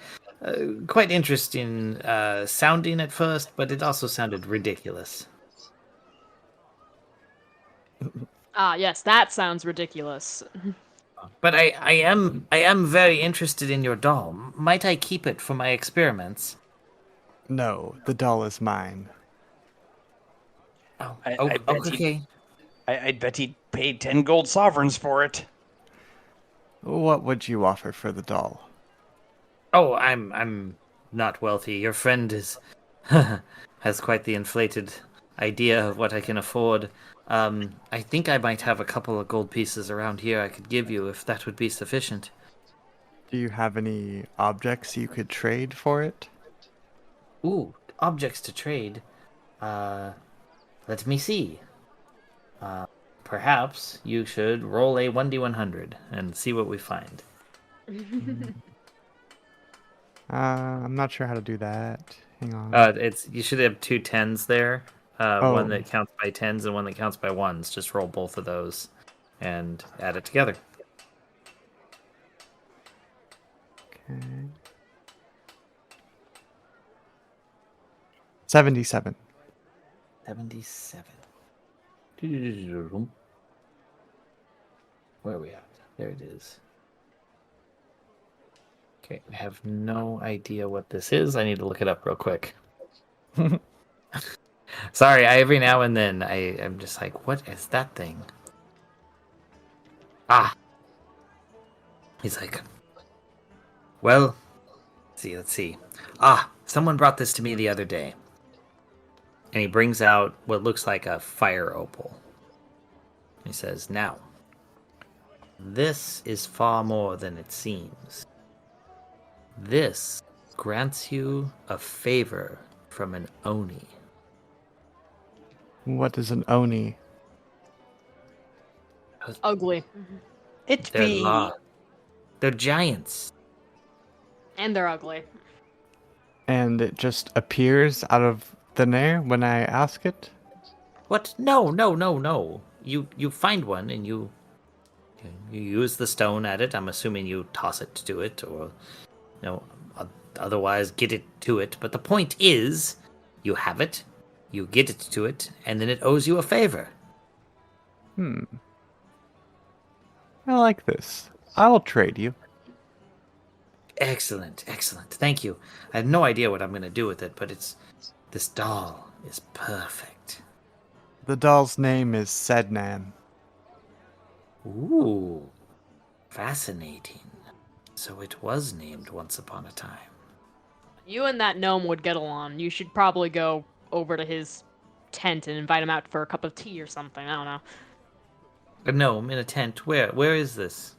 Quite interesting sounding at first, but it also sounded ridiculous. Ah, yes, that sounds ridiculous. But I am very interested in your doll. Might I keep it for my experiments? No, the doll is mine. Oh, I bet okay. I'd bet he'd pay 10 gold sovereigns for it. What would you offer for the doll? Oh, I'm not wealthy. Your friend is has quite the inflated idea of what I can afford. I think I might have a couple of gold pieces around here I could give you if that would be sufficient. Do you have any objects you could trade for it? Ooh, objects to trade. Let me see. Perhaps you should roll a 1d100 and see what we find. I'm not sure how to do that. Hang on. You should have two tens there. Oh. One that counts by tens and one that counts by ones. Just roll both of those and add it together. Okay. 77. 77. Where are we at? There it is. Okay, I have no idea what this is. I need to look it up real quick. Sorry, every now and then I'm just like, what is that thing? Ah. He's like, well, let's see. Someone brought this to me the other day. And he brings out what looks like a fire opal. He says, now, this is far more than it seems. This grants you a favor from an Oni. What is an Oni? Ugly. It They're be They're giants. And they're ugly. And it just appears out of thin air when I ask it? What? No, no, no, no. You find one and you use the stone at it. I'm assuming you toss it to it, or otherwise get it to it. But the point is, you have it, you get it to it, and then it owes you a favor. I like this. I'll trade you. Excellent, excellent. Thank you. I have no idea what I'm going to do with it, but this doll is perfect. The doll's name is Sednan. Ooh, fascinating. So it was named once upon a time. You and that gnome would get along. You should probably go over to his tent and invite him out for a cup of tea or something. I don't know. A gnome in a tent. Where is this?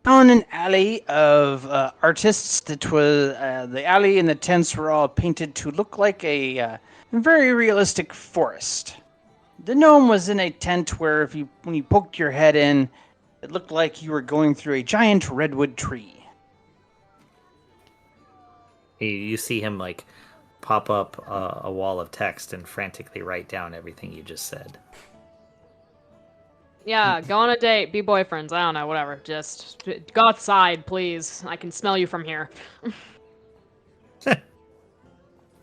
on an alley of artists. That was the alley and the tents were all painted to look like a very realistic forest. The gnome was in a tent where, when you poked your head in, it looked like you were going through a giant redwood tree. You see him like pop up a wall of text and frantically write down everything you just said. Yeah, go on a date, be boyfriends. I don't know, whatever. Just go outside, please. I can smell you from here.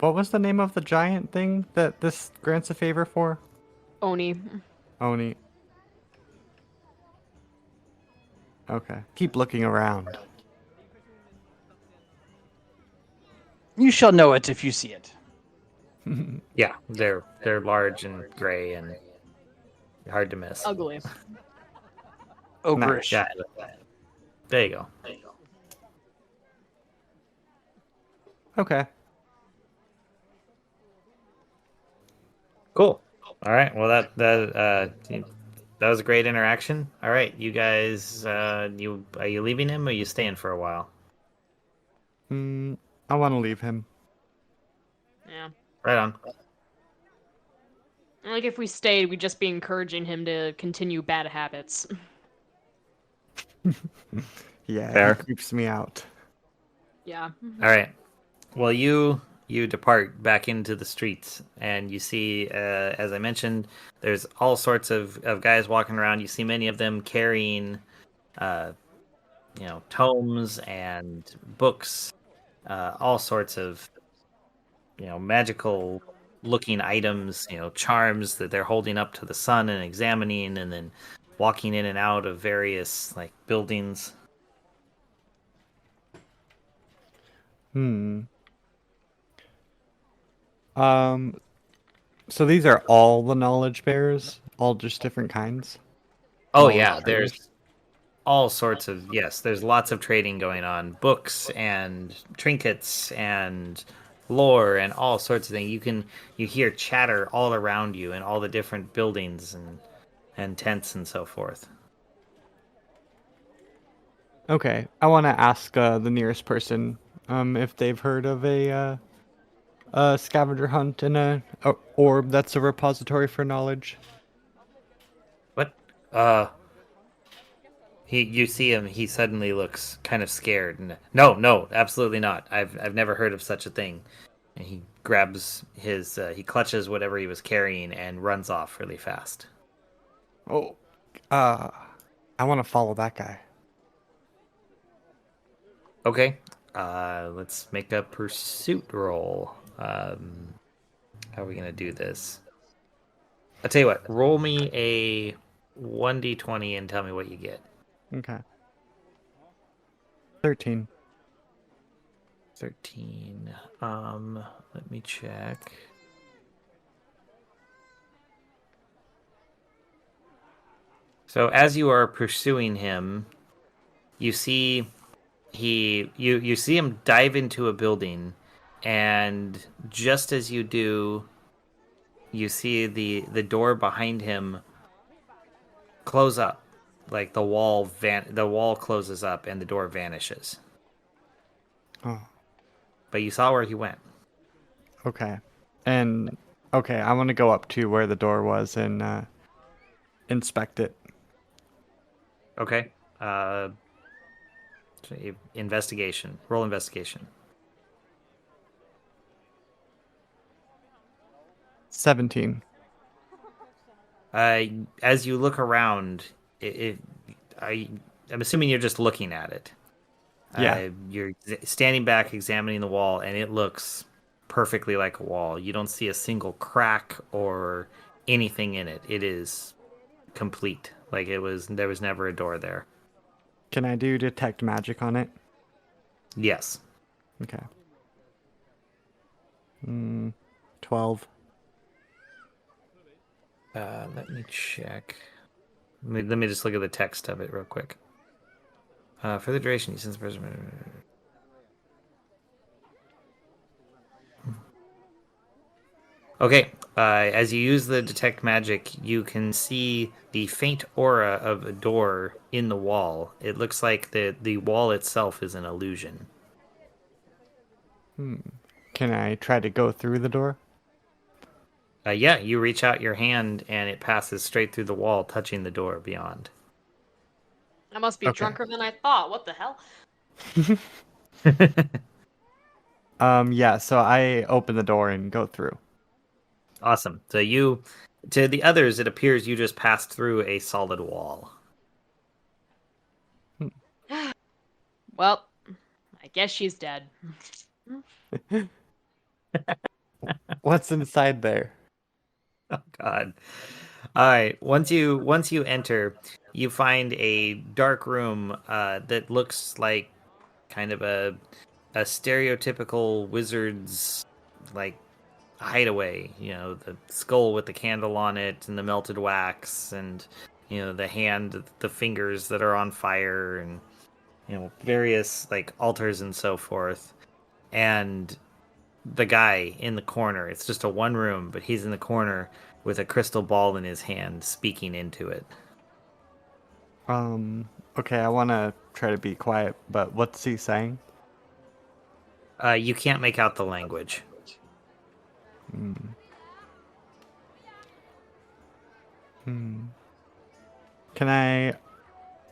What was the name of the giant thing that this grants a favor for? Oni. Oni. Okay. Keep looking around. You shall know it if you see it. Yeah, they're large and gray and hard to miss. Ugly. Ogreish. Yeah, there you go. Okay. Cool. All right. Well, that was a great interaction. All right, you guys. Are you leaving him, or are you staying for a while? I want to leave him. Yeah. Right on. Like, if we stayed, we'd just be encouraging him to continue bad habits. Yeah, Fair. he creeps me out. Yeah. All right. Well, you depart back into the streets, and you see, as I mentioned, there's all sorts of guys walking around. You see many of them carrying, tomes and books, all sorts of, magical looking items, charms that they're holding up to the sun and examining, and then walking in and out of various buildings. So these are all the knowledge bearers? All just different kinds? Oh Knowledge yeah, bearers? there's all sorts of, yes, there's lots of trading going on, books and trinkets and lore and all sorts of things. You hear chatter all around you in all the different buildings and tents and so forth. Okay, I want to ask the nearest person if they've heard of a scavenger hunt and a orb that's a repository for knowledge. What? You see him, he suddenly looks kind of scared. And no, absolutely not. I've never heard of such a thing. And he grabs he clutches whatever he was carrying and runs off really fast. Oh, I want to follow that guy. Okay. Let's make a pursuit roll. How are we gonna do this? I'll tell you what. Roll me a 1d20 and tell me what you get. Okay. 13. 13. Let me check. So as you are pursuing him, you see you see him dive into a building, and just as you do, you see the door behind him close up, like the wall closes up and the door vanishes. Oh, But you saw where he went. okay. And okay, I want to go up to where the door was and inspect it. Okay. Investigation. Roll investigation. 17. As you look around, I'm assuming you're just looking at it. Yeah. You're standing back, examining the wall, and it looks perfectly like a wall. You don't see a single crack or anything in it. It is complete. Like there was never a door there. Can I do detect magic on it? Yes. Okay. 12. Let me check. Let me just look at the text of it real quick. For the duration, since the person. Okay. As you use the detect magic, you can see the faint aura of a door in the wall. It looks like the wall itself is an illusion. Can I try to go through the door? Yeah, you reach out your hand and it passes straight through the wall, touching the door beyond. I must be Okay. drunker than I thought. What the hell? Yeah, so I open the door and go through. Awesome. So to the others, it appears you just passed through a solid wall. Well, I guess she's dead. What's inside there? Oh God. All right. Once you enter, you find a dark room that looks like kind of a stereotypical wizard's like hideaway. You know, the skull with the candle on it and the melted wax, and the fingers that are on fire, and various like altars and so forth. And the guy in the corner. It's just a one room, but he's in the corner with a crystal ball in his hand, speaking into it. Okay, I want to try to be quiet, but what's he saying? You can't make out the language. Can I...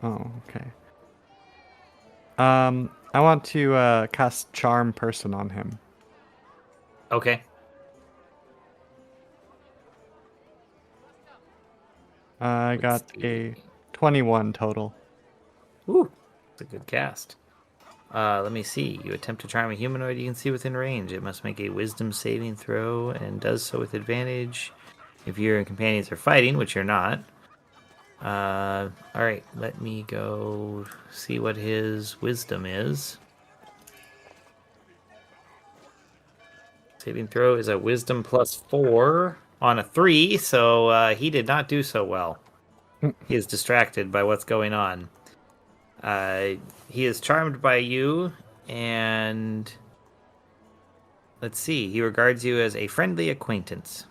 Oh, okay. I want to cast Charm Person on him. Okay. I got Let's a see. 21 total. Ooh, it's a good cast. Let me see. You attempt to charm a humanoid you can see within range. It must make a wisdom saving throw and does so with advantage. If your companions are fighting, which you're not. Alright, let me go see what his wisdom is. Saving throw is a wisdom +4 on a 3, so he did not do so well. He is distracted by what's going on. He is charmed by you, and let's see, he regards you as a friendly acquaintance.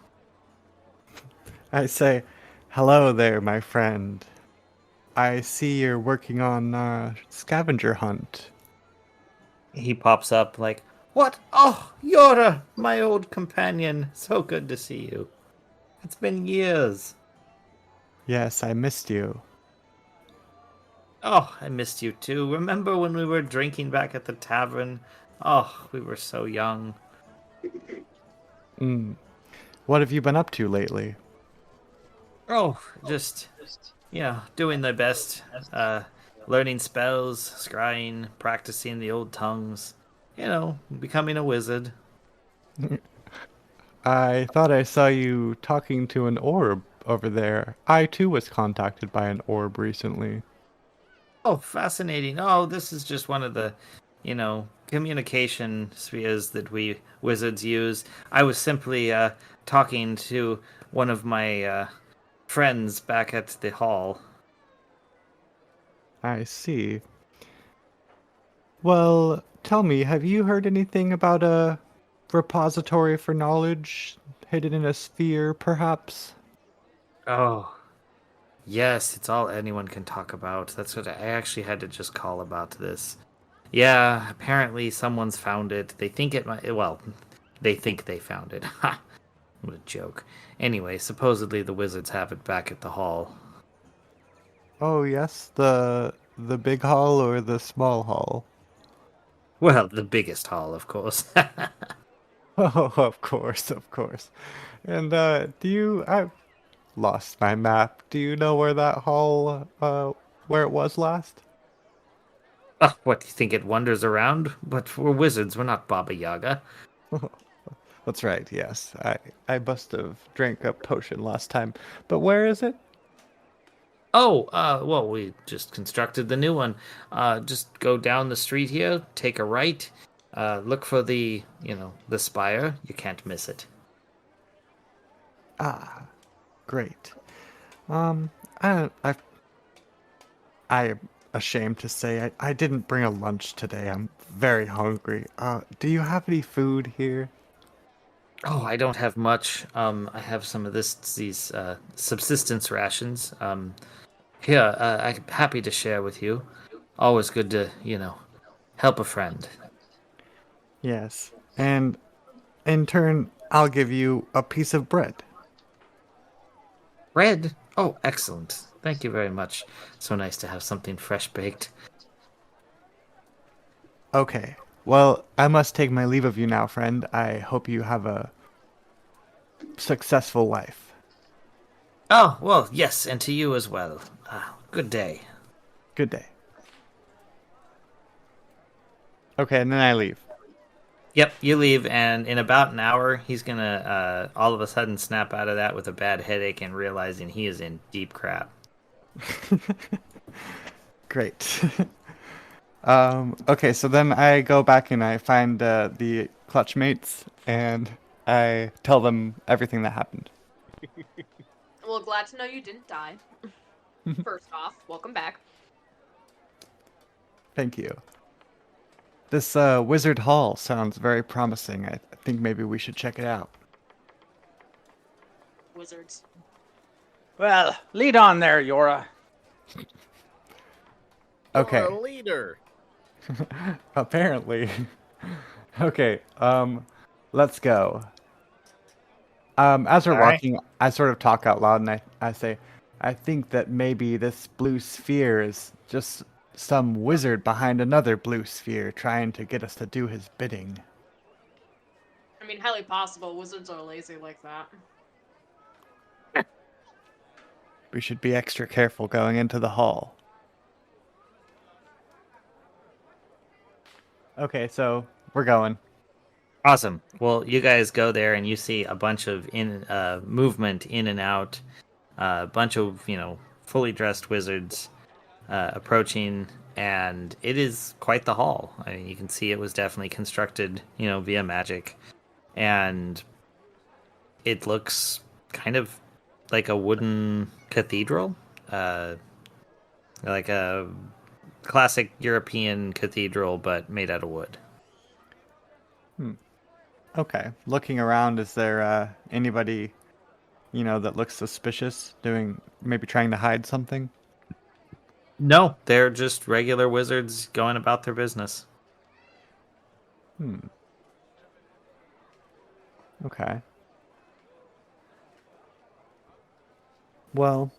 I say, hello there, my friend. I see you're working on scavenger hunt. He pops up like, "What? Oh, Yora, my old companion. So good to see you. It's been years." Yes, I missed you. Oh, I missed you too. Remember when we were drinking back at the tavern? Oh, we were so young. What have you been up to lately? Oh, just, doing my best. Learning spells, scrying, practicing the old tongues. Becoming a wizard. I thought I saw you talking to an orb over there. I too was contacted by an orb recently. Oh, fascinating. Oh, this is just one of the, communication spheres that we wizards use. I was simply talking to one of my friends back at the hall. I see. Well, tell me, have you heard anything about a repository for knowledge hidden in a sphere, perhaps? Oh, Yes, it's all anyone can talk about. That's what I actually had to just call about this. Yeah, apparently someone's found it. They think it might. Well, they think they found it. Ha! What a joke. Anyway, supposedly the wizards have it back at the hall. Oh yes, the big hall or the small hall? Well, the biggest hall, of course. Oh, of course, of course. And I've lost my map. Do you know where that hall where it was last? Oh, what, do you think it wanders around? But we're wizards, we're not Baba Yaga. That's right, yes. I must have drank a potion last time. But where is it? Oh, well, we just constructed the new one. Just go down the street here, take a right, look for the spire. You can't miss it. Ah, great. Um, I am ashamed to say I didn't bring a lunch today. I'm very hungry. Do you have any food here? Oh, I don't have much. I have some of these subsistence rations. Here, I'm happy to share with you. Always good to, help a friend. Yes. And in turn, I'll give you a piece of bread. Bread? Oh, excellent. Thank you very much. So nice to have something fresh baked. Okay. Well, I must take my leave of you now, friend. I hope you have a successful life. Oh, well, yes, and to you as well. Good day. Good day. Okay, and then I leave. Yep, you leave, and in about an hour, he's gonna all of a sudden snap out of that with a bad headache and realizing he is in deep crap. Great. Okay, so then I go back and I find the clutch mates and I tell them everything that happened. Well, glad to know you didn't die. First off, welcome back. Thank you. This Wizard Hall sounds very promising. I think maybe we should check it out. Wizards. Well, lead on there, Yora. Okay. You're a leader. Apparently. Okay, let's go. As we're All right. walking, I sort of talk out loud and I say, I think that maybe this blue sphere is just some wizard behind another blue sphere trying to get us to do his bidding. I mean, highly possible. Wizards are lazy like that. We should be extra careful going into the hall. Okay, so we're going. Awesome. Well, you guys go there and you see a bunch of movement in and out, a bunch of fully dressed wizards approaching, and it is quite the hall. I mean, you can see it was definitely constructed, via magic, and it looks kind of like a wooden cathedral, like a classic European cathedral, but made out of wood. Okay. Looking around, is there anybody, that looks suspicious, maybe trying to hide something? No, they're just regular wizards going about their business. Okay. Well,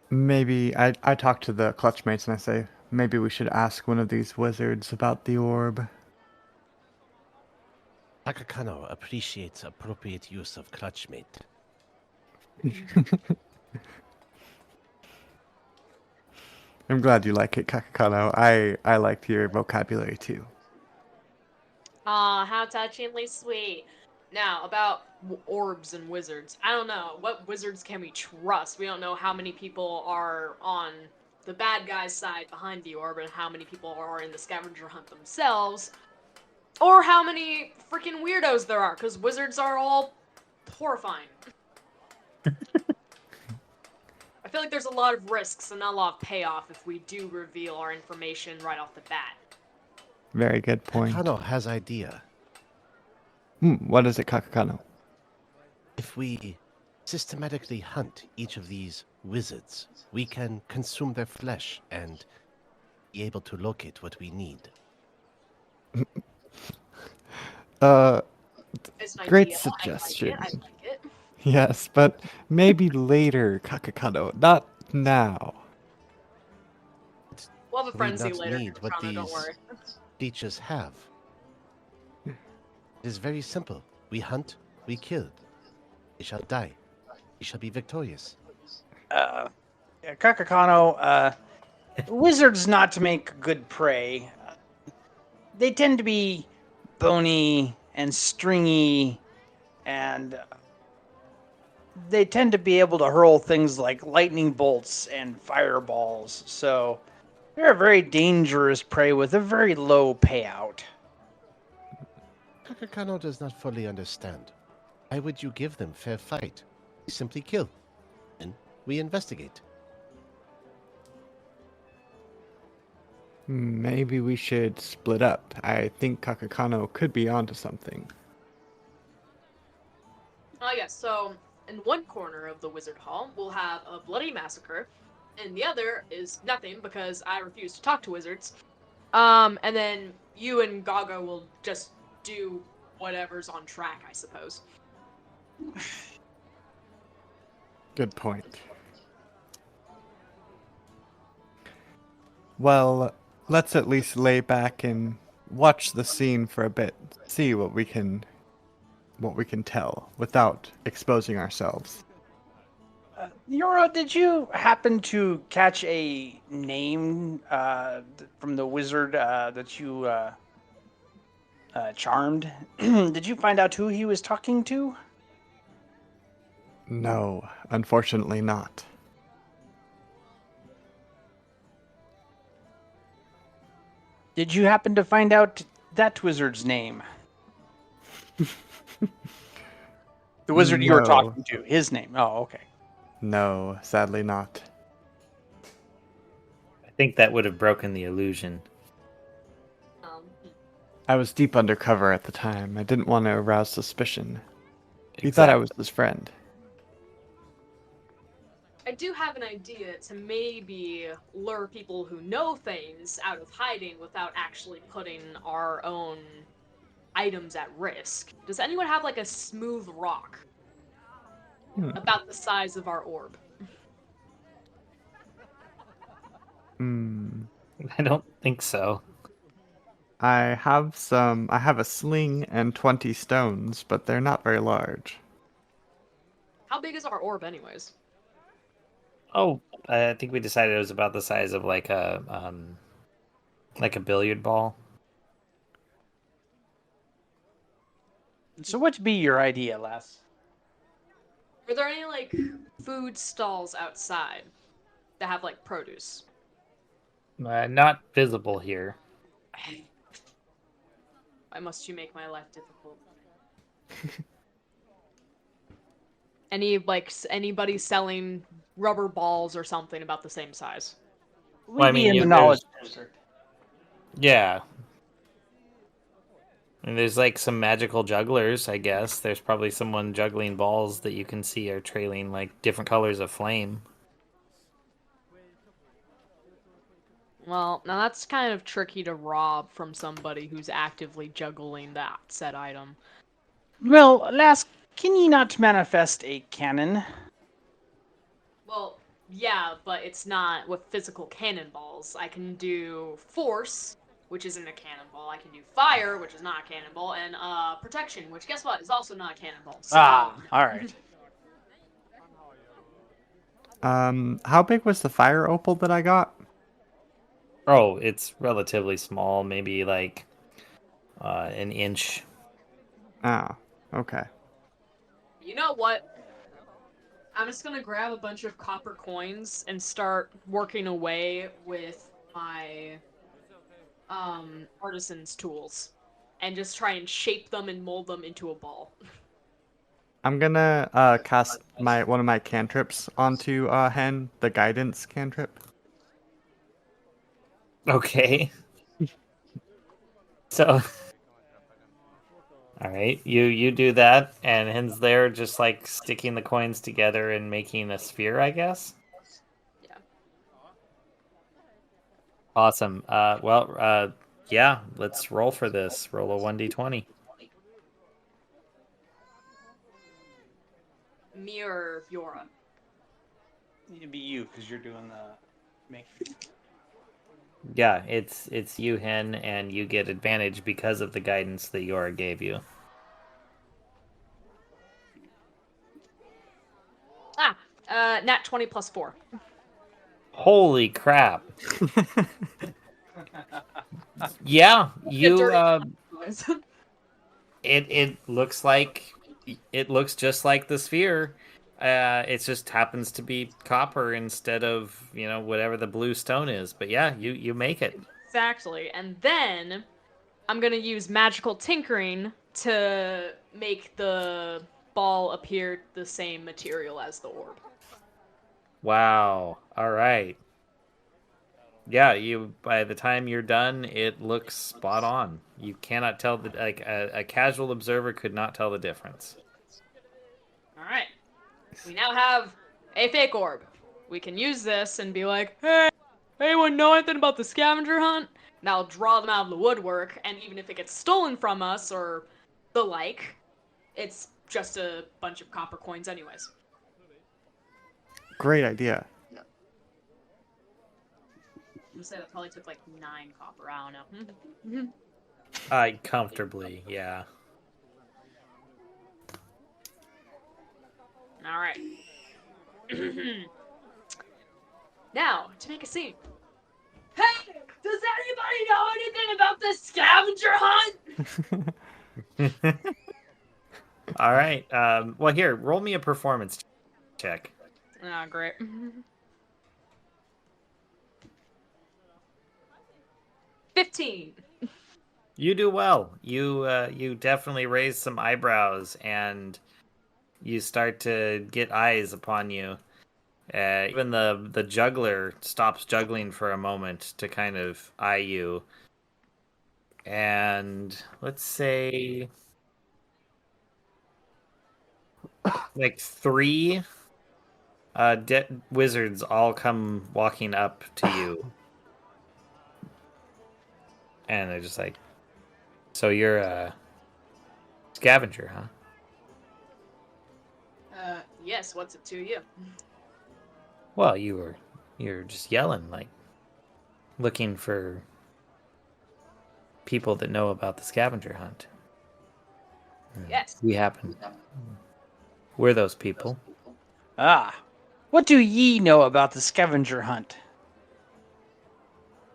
maybe I talk to the clutch mates and I say, maybe we should ask one of these wizards about the orb. Takakano appreciates appropriate use of clutchmate. I'm glad you like it, Kakakano. I liked your vocabulary too. Aw, how touchingly sweet. Now, about orbs and wizards. I don't know. What wizards can we trust? We don't know how many people are on the bad guy's side behind the orb and how many people are in the scavenger hunt themselves. Or how many freaking weirdos there are, because wizards are all horrifying. I feel like there's a lot of risks and not a lot of payoff if we do reveal our information right off the bat. Very good point. Takakano has idea. What is it, Kakakano? If we systematically hunt each of these wizards, we can consume their flesh and be able to locate what we need. It's an Great idea. suggestion. I like it. Yes, but maybe later, Kakakano, not now. We'll have a We frenzy not later, need what Toronto, don't these worry. creatures have. It is very simple. We hunt, we kill. We shall die. We shall be victorious. Kakakano, wizards not to make good prey. They tend to be bony and stringy, and they tend to be able to hurl things like lightning bolts and fireballs. So they're a very dangerous prey with a very low payout. Kakakano does not fully understand. Why would you give them fair fight? We simply kill. And we investigate. Maybe we should split up. I think Kakakano could be onto something. Oh yes, so in one corner of the wizard hall, we'll have a bloody massacre, and the other is nothing because I refuse to talk to wizards. And then you and Gaga will just do whatever's on track, I suppose. Good point. Well, let's at least lay back and watch the scene for a bit. See what we can tell without exposing ourselves. Yoro, did you happen to catch a name from the wizard that you charmed? Did you find out who he was talking to? No, unfortunately not. Did you happen to find out that wizard's name? The wizard you were No. talking to, his name. Oh, okay. No, sadly not. I think that would have broken the illusion. I was deep undercover at the time. I didn't want to arouse suspicion. He thought I was his friend. I do have an idea to maybe lure people who know things out of hiding without actually putting our own items at risk. Does anyone have like a smooth rock about the size of our orb? I don't think so. I have a sling and 20 stones, but they're not very large. How big is our orb, anyways? Oh, I think we decided it was about the size of like a billiard ball. So what'd be your idea, Les? Are there any like food stalls outside that have like produce? Not visible here. Why must you make my life difficult? Anybody selling rubber balls or something about the same size? We'd Well, I be mean, in the there's- knowledge desert. Yeah. And there's like some magical jugglers, I guess. There's probably someone juggling balls that you can see are trailing like different colors of flame. Well, now that's kind of tricky to rob from somebody who's actively juggling that said item. Well, lass, can ye not manifest a cannon? Well, yeah, but it's not with physical cannonballs. I can do force, which isn't a cannonball. I can do fire, which is not a cannonball, and protection, which guess what is also not a cannonball. So, All right. How big was the fire opal that I got? Oh, it's relatively small, maybe like an inch. Ah, okay. you know what? I'm just gonna grab a bunch of copper coins and start working away with my artisan's tools, and just try and shape them and mold them into a ball. I'm gonna cast one of my cantrips onto Hen, the guidance cantrip. Okay. So All right, you do that, and Hen's there just like sticking the coins together and making a sphere, I guess. Yeah. Awesome. Yeah, let's roll for this. Roll a 1d20. Me or Fiora? It'd be you because you're doing the make. Yeah, it's you, Hen, and you get advantage because of the guidance that Yora gave you. Nat 20 plus 4. Holy crap! Yeah, you. It looks like it looks just like the sphere. It just happens to be copper instead of whatever the blue stone is. But yeah, you make it. Exactly. And then I'm gonna use magical tinkering to make the ball appear the same material as the orb. Wow. All right. Yeah, you by the time you're done, it looks spot on. You cannot tell a casual observer could not tell the difference. All right. We now have a fake orb. We can use this and be like, hey, anyone know anything about the scavenger hunt? And I'll draw them out of the woodwork, and even if it gets stolen from us or the like, it's just a bunch of copper coins anyways. Great idea. I'm gonna say that probably took like 9 copper, I don't know. Comfortably, yeah. Alright. Now, to make a scene. Hey! Does anybody know anything about the scavenger hunt? All right. Well, here, roll me a performance check. Ah, great. $15. You do well. You definitely raise some eyebrows, and you start to get eyes upon you. Even the juggler stops juggling for a moment to kind of eye you. And let's say like 3 wizards all come walking up to you. And they're just like, so you're a scavenger, huh? Yes, what's it to you? Well, you're just yelling, like looking for people that know about the scavenger hunt. Yes. We happen. We're those people. Ah, what do ye know about the scavenger hunt?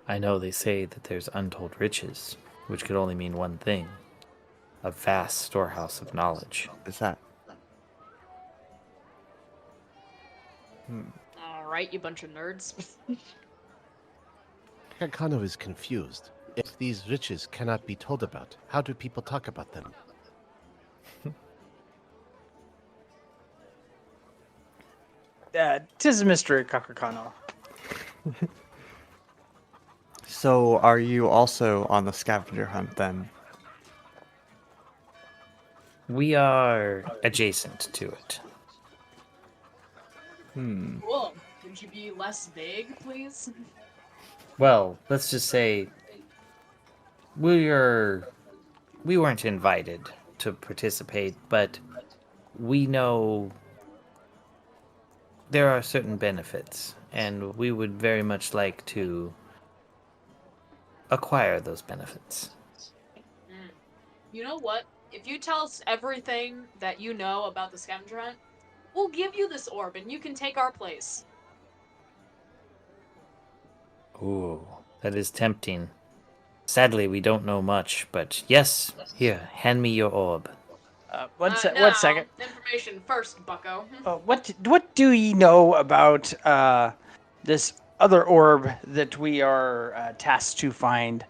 I know they say that there's untold riches, which could only mean one thing: a vast storehouse of knowledge. Is that? Alright, you bunch of nerds. Kakano is confused. If these riches cannot be told about, how do people talk about them? Tis Mr. Kakakano. So, are you also on the scavenger hunt then? We are adjacent to it. Cool. Could you be less vague, please? Well, let's just say we weren't invited to participate, but we know there are certain benefits, and we would very much like to acquire those benefits. You know what? If you tell us everything that you know about the scavenger hunt, we'll give you this orb and you can take our place. Ooh, that is tempting. Sadly, we don't know much, but yes, here, hand me your orb. One Now, second. Information first, bucko. What do ye know about this other orb that we are tasked to find?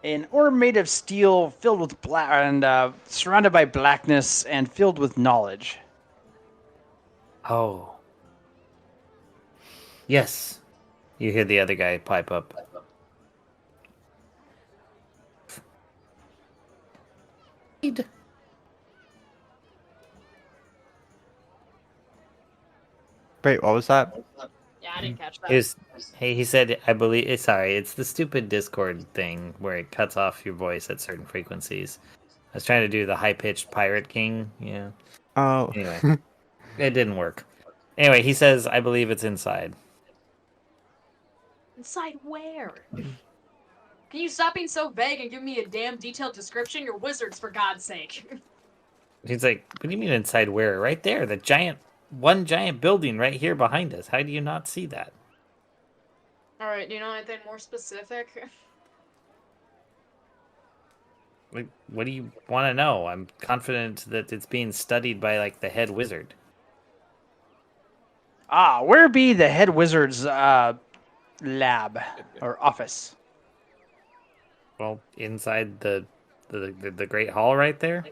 An orb made of steel, filled with black, and surrounded by blackness, and filled with knowledge. Oh. Yes. You hear the other guy pipe up. Wait, what was that? Yeah, I didn't catch that. He said, I believe. Sorry, it's the stupid Discord thing where it cuts off your voice at certain frequencies. I was trying to do the high pitched Pirate King. Yeah. Oh. Anyway, it didn't work. Anyway, he says, I believe it's inside. Inside where? Can you stop being so vague and give me a damn detailed description? You're wizards, for God's sake. He's like, what do you mean inside where? Right there, one giant building right here behind us. How do you not see that? Alright, do you know anything more specific? Like, what do you want to know? I'm confident that it's being studied by, like, the head wizard. Where be the head wizard's lab or office? Well, inside the Great Hall right there?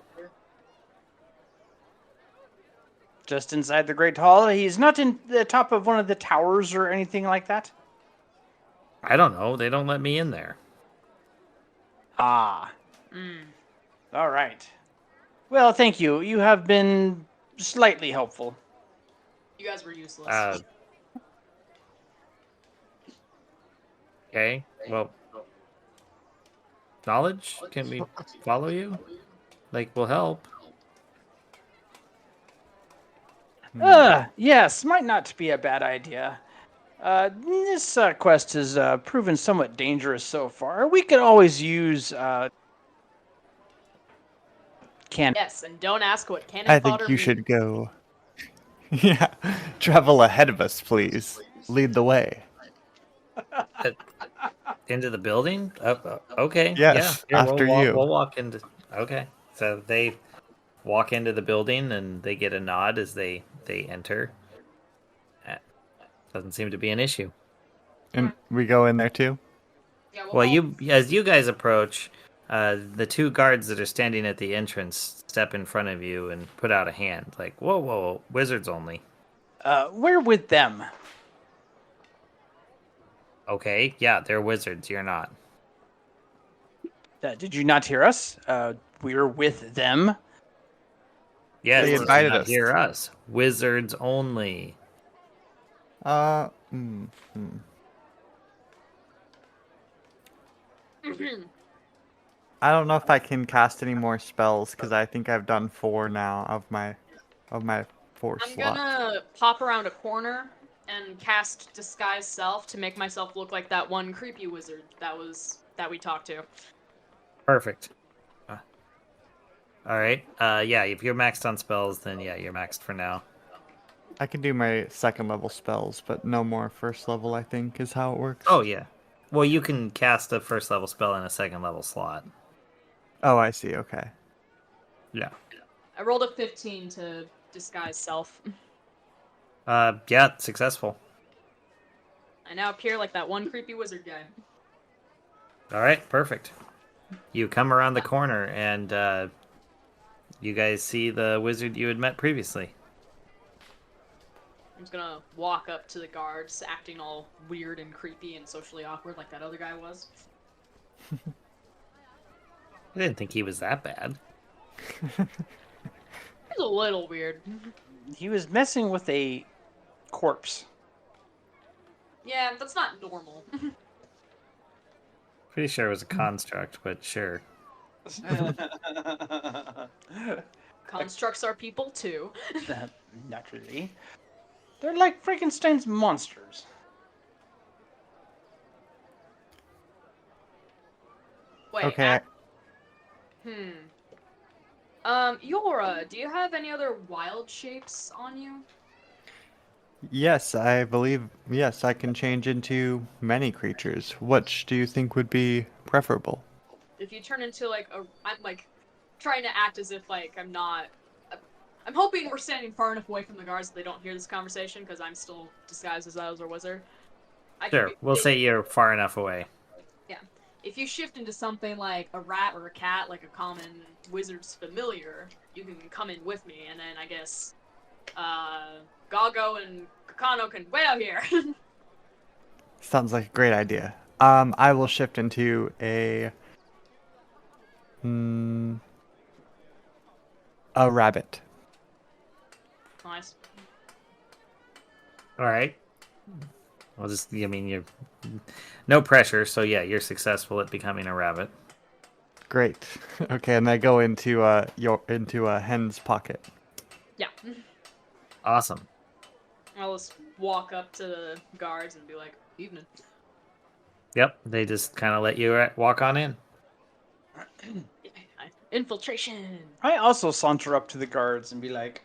Just inside the Great Hall? He's not in the top of one of the towers or anything like that? I don't know. They don't let me in there. Ah. All right. Well, thank you. You have been slightly helpful. You guys were useless. Okay. Well, knowledge? Can we follow you? Like, will help. Yes, might not be a bad idea. This quest has proven somewhat dangerous so far. We could always use Yes, and don't ask what cannon I fodder think you means. should go. Yeah. Travel ahead of us, please. Lead the way. Into the building? Okay. Yes, Yeah. Here, after we'll walk, you. We'll walk into. Okay. So they walk into the building and they get a nod as they enter. Doesn't seem to be an issue. And we go in there too? Yeah, Well, as you guys approach, the two guards that are standing at the entrance step in front of you and put out a hand, like, whoa, wizards only. we're with them. Okay, yeah, they're wizards, you're not. Did you not hear us? We're with them. Yes, They did you invited not us. hear us. Wizards only. Mm. I don't know if I can cast any more spells because I think I've done 4 now of my 4 I'm slots. gonna pop around a corner and cast Disguise Self to make myself look like that one creepy wizard that we talked to. Perfect. All right. Yeah, if you're maxed on spells, then yeah, you're maxed for now. I can do my 2nd level spells, but no more 1st level, I think, is how it works. Oh, yeah. Well, you can cast a 1st level spell in a 2nd level slot. Oh, I see. Okay. Yeah. I rolled a 15 to Disguise Self. Yeah, successful. I now appear like that one creepy wizard guy. All right, perfect. You come around the corner and you guys see the wizard you had met previously. I'm just gonna walk up to the guards, acting all weird and creepy and socially awkward like that other guy was. I didn't think he was that bad. He's a little weird. He was messing with a corpse. Yeah, that's not normal. Pretty sure it was a construct, but sure. Constructs are people too. Naturally. They're like Frankenstein's monsters. Wait. Okay. Yora, do you have any other wild shapes on you? Yes, I believe. Yes, I can change into many creatures. Which do you think would be preferable? If you turn into I'm like trying to act as if like I'm not. I'm hoping we're standing far enough away from the guards that they don't hear this conversation because I'm still disguised as a wizard. Sure, we'll say you're far enough away. Yeah. If you shift into something like a rat or a cat, like a common wizard's familiar, you can come in with me, and then I guess Gago and Kakano can wait out here. Sounds like a great idea. I will shift into a rabbit. Nice. All right. I mean, you're no pressure, so yeah, you're successful at becoming a rabbit. Great. Okay, and I go into Hen's pocket. Yeah. Awesome. I'll just walk up to the guards and be like, "Evening." Yep, they just kind of let you walk on in. Infiltration. I also saunter up to the guards and be like,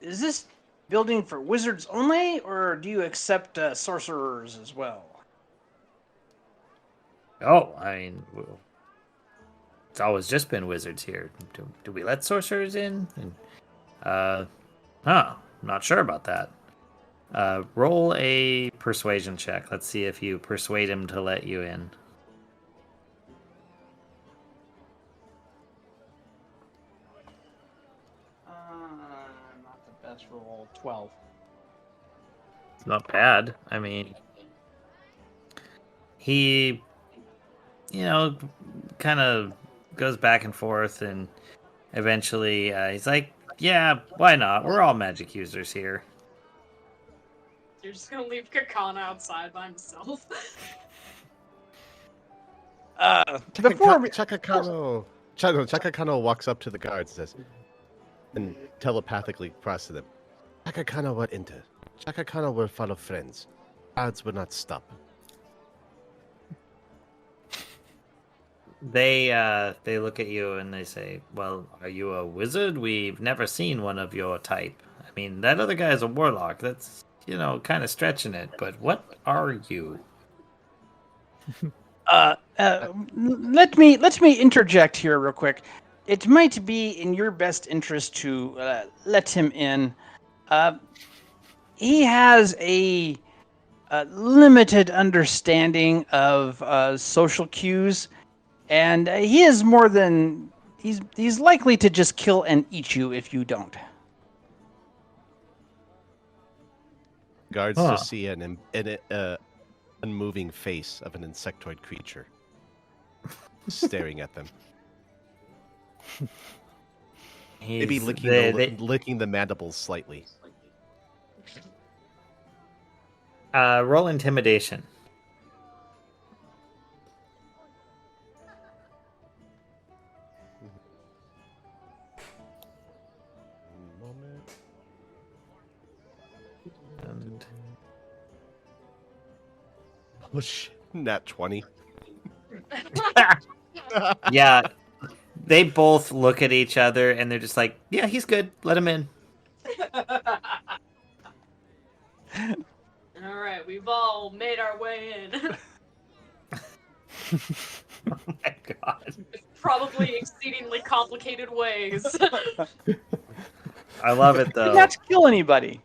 is this building for wizards only, or do you accept sorcerers as well? Oh, I mean, it's always just been wizards here. Do we let sorcerers in? And, not sure about that. Roll a persuasion check. Let's see if you persuade him to let you in. Not the best roll. 12. It's not bad. I mean, he, kind of goes back and forth, and eventually he's like, yeah, why not? We're all magic users here. You're just gonna leave Kakana outside by himself. Before Chakakano walks up to the guards and says, and telepathically across to them, Chakakano will enter. Chakakano will follow friends. Guards will not stop. They look at you and they say, well, are you a wizard? We've never seen one of your type. I mean, that other guy is a warlock. That's, kind of stretching it. But what are you? let me interject here real quick. It might be in your best interest to let him in. He has a limited understanding of social cues, and he is more than he's likely to just kill and eat you if you don't. Guards Huh. just see an unmoving face of an insectoid creature staring at them. Maybe licking the mandibles slightly. Roll intimidation. Moment. And Oh shit! Nat 20. yeah, they both look at each other and they're just like, yeah, he's good. Let him in. All right, we've all made our way in. Oh my god. Probably exceedingly complicated ways. I love it though. Did not kill anybody.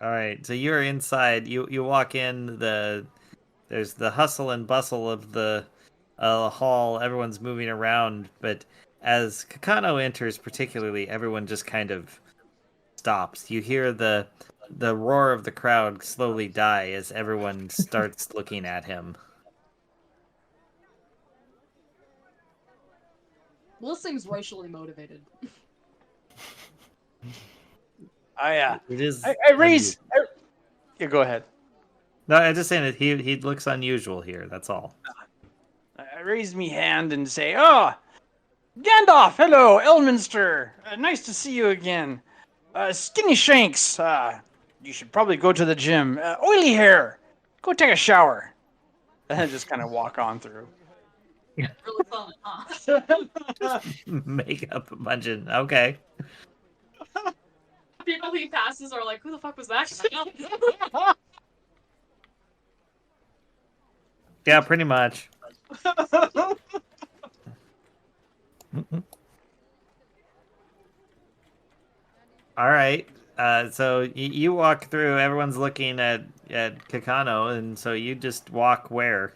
All right, so you're inside. You walk in. There's the hustle and bustle of the hall. Everyone's moving around, but as Kakano enters, particularly, everyone just kind of stops. You hear the roar of the crowd slowly die as everyone starts looking at him. Will seems racially motivated. I It is. raise. Yeah, go ahead. No, I'm just saying that he looks unusual here. That's all. I raise me hand and say, "Oh, Gandalf, hello, Elminster. Nice to see you again. Skinny Shanks, you should probably go to the gym. Oily Hair, go take a shower." And then just kind of walk on through. Really fun, huh? Make up a bunch of okay. People he passes are like, who the fuck was that? Yeah, pretty much. All right. So you walk through. Everyone's looking at Kakano, and so you just walk where?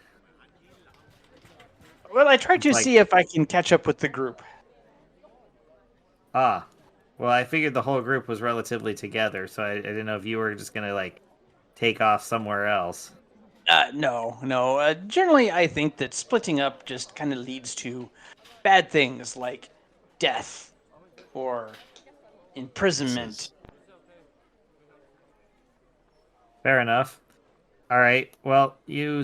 Well, I tried to Like- see if I can catch up with the group. Ah, well, I figured the whole group was relatively together, so I didn't know if you were just gonna like take off somewhere else. No. Generally, I think that splitting up just kind of leads to bad things like death or imprisonment. Fair enough. All right. Well, you're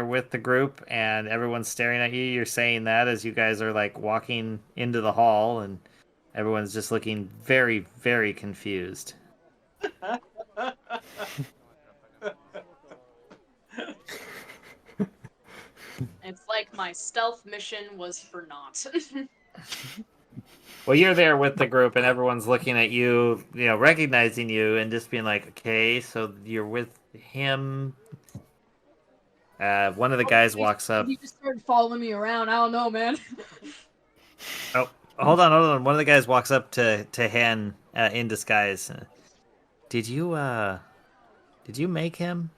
with the group and everyone's staring at you. You're saying that as you guys are like walking into the hall and everyone's just looking very, very confused. It's like my stealth mission was for naught. Well, you're there with the group and everyone's looking at you, recognizing you and just being like, "Okay, so you're with him." One of the guys walks up. He just started following me around. I don't know, man. Oh, hold on. One of the guys walks up to Han in disguise. Did you make him?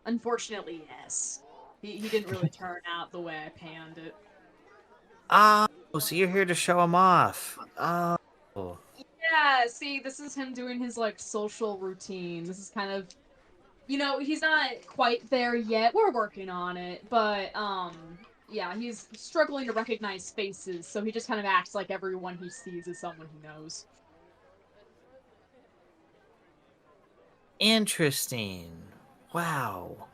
Unfortunately, yes. He didn't really turn out the way I panned it. Oh, so you're here to show him off. Oh. Yeah, see, this is him doing his like social routine. This is kind of, he's not quite there yet. We're working on it, but yeah, he's struggling to recognize faces, so he just kind of acts like everyone he sees is someone he knows. Interesting. Wow.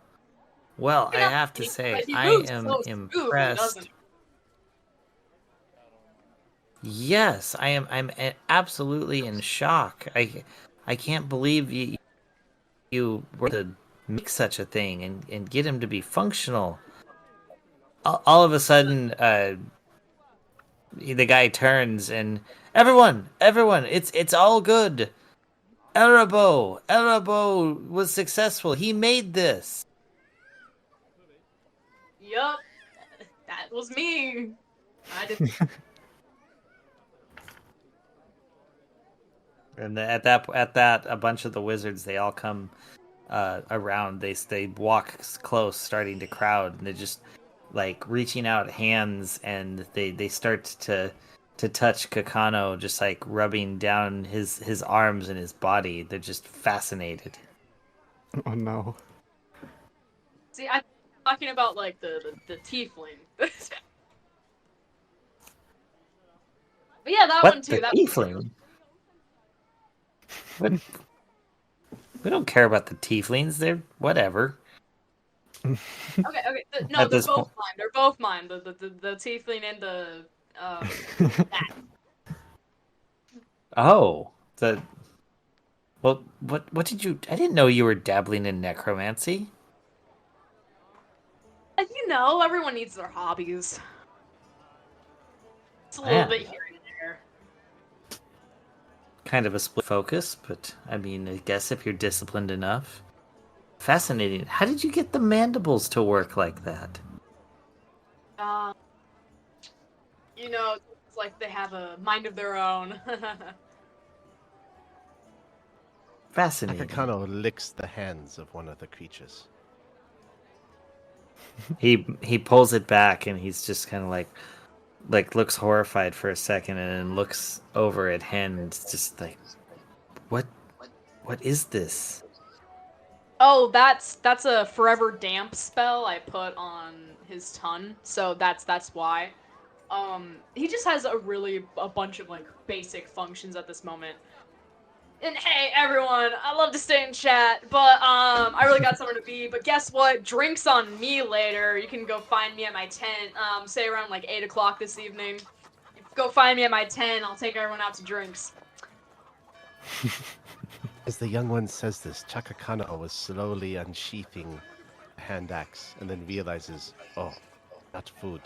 Well, I have to say, He I moves am so smoothly, doesn't impressed. he? Yes, I'm absolutely in shock. I can't believe you were to make such a thing and get him to be functional. All of a sudden, the guy turns and everyone, it's all good. Erebo was successful. He made this. Yup, that was me. I did. And at that, a bunch of the wizards, they all come around. They walk close, starting to crowd, and they're just like reaching out hands, and they start to touch Kakano, just like rubbing down his arms and his body. They're just fascinated. Oh no. See, I'm talking about like the tiefling. But yeah, that one too. The That tiefling? What? We don't care about the tieflings. They're whatever. Okay. No, At they're this both point. mine. They're both mine. The tiefling and the that. Oh, well, what did you? I didn't know you were dabbling in necromancy. Everyone needs their hobbies. It's a little Man. bit here and there. Kind of a split focus, but I mean, I guess if you're disciplined enough. Fascinating. How did you get the mandibles to work like that? It's like they have a mind of their own. Fascinating. Akakano licks the hands of one of the creatures. He pulls it back and he's just kind of like looks horrified for a second and then looks over at Hen and it's just like, what is this? Oh, that's a forever damp spell I put on his ton, so that's why. He just has a bunch of like basic functions at this moment. And hey, everyone, I love to stay in chat, but I really got somewhere to be. But guess what? Drinks on me later. You can go find me at my tent. Say around like 8 o'clock this evening. Go find me at my tent. I'll take everyone out to drinks. As the young one says this, Chakakano was slowly unsheathing a hand axe and then realizes, oh, not food.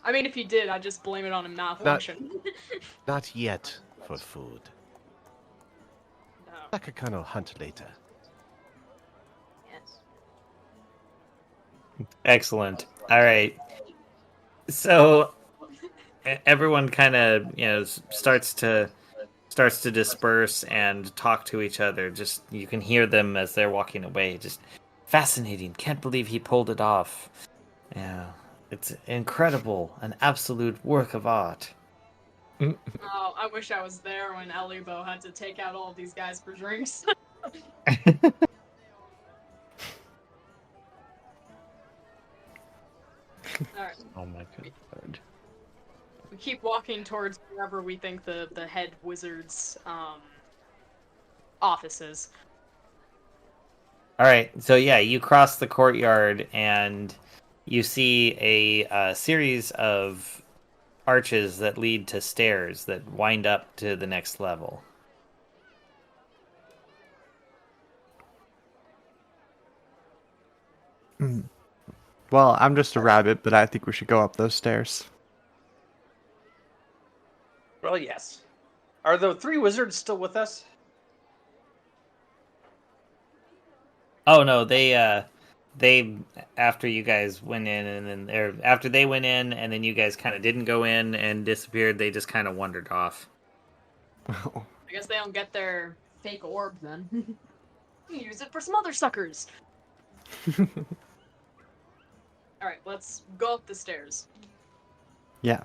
I mean, if he did, I'd just blame it on a malfunction. Not yet for food. No. Chakakano hunt later. Yes. Excellent. All right. So everyone kind of starts to disperse and talk to each other. Just you can hear them as they're walking away. Just fascinating. Can't believe he pulled it off. Yeah, it's incredible. An absolute work of art. Oh, I wish I was there when Elibo had to take out all of these guys for drinks. Oh my good lord. We keep walking towards wherever we think the head wizard's office is. All right, so yeah, you cross the courtyard and you see a series of arches that lead to stairs that wind up to the next level. Well, I'm just a rabbit, but I think we should go up those stairs. Well, yes. Are the 3 wizards still with us? Oh no, they after you guys went in and then or after they went in and then you guys kind of didn't go in and disappeared, they just kind of wandered off. I guess they don't get their fake orb then. Use it for some other suckers. Alright, let's go up the stairs. Yeah.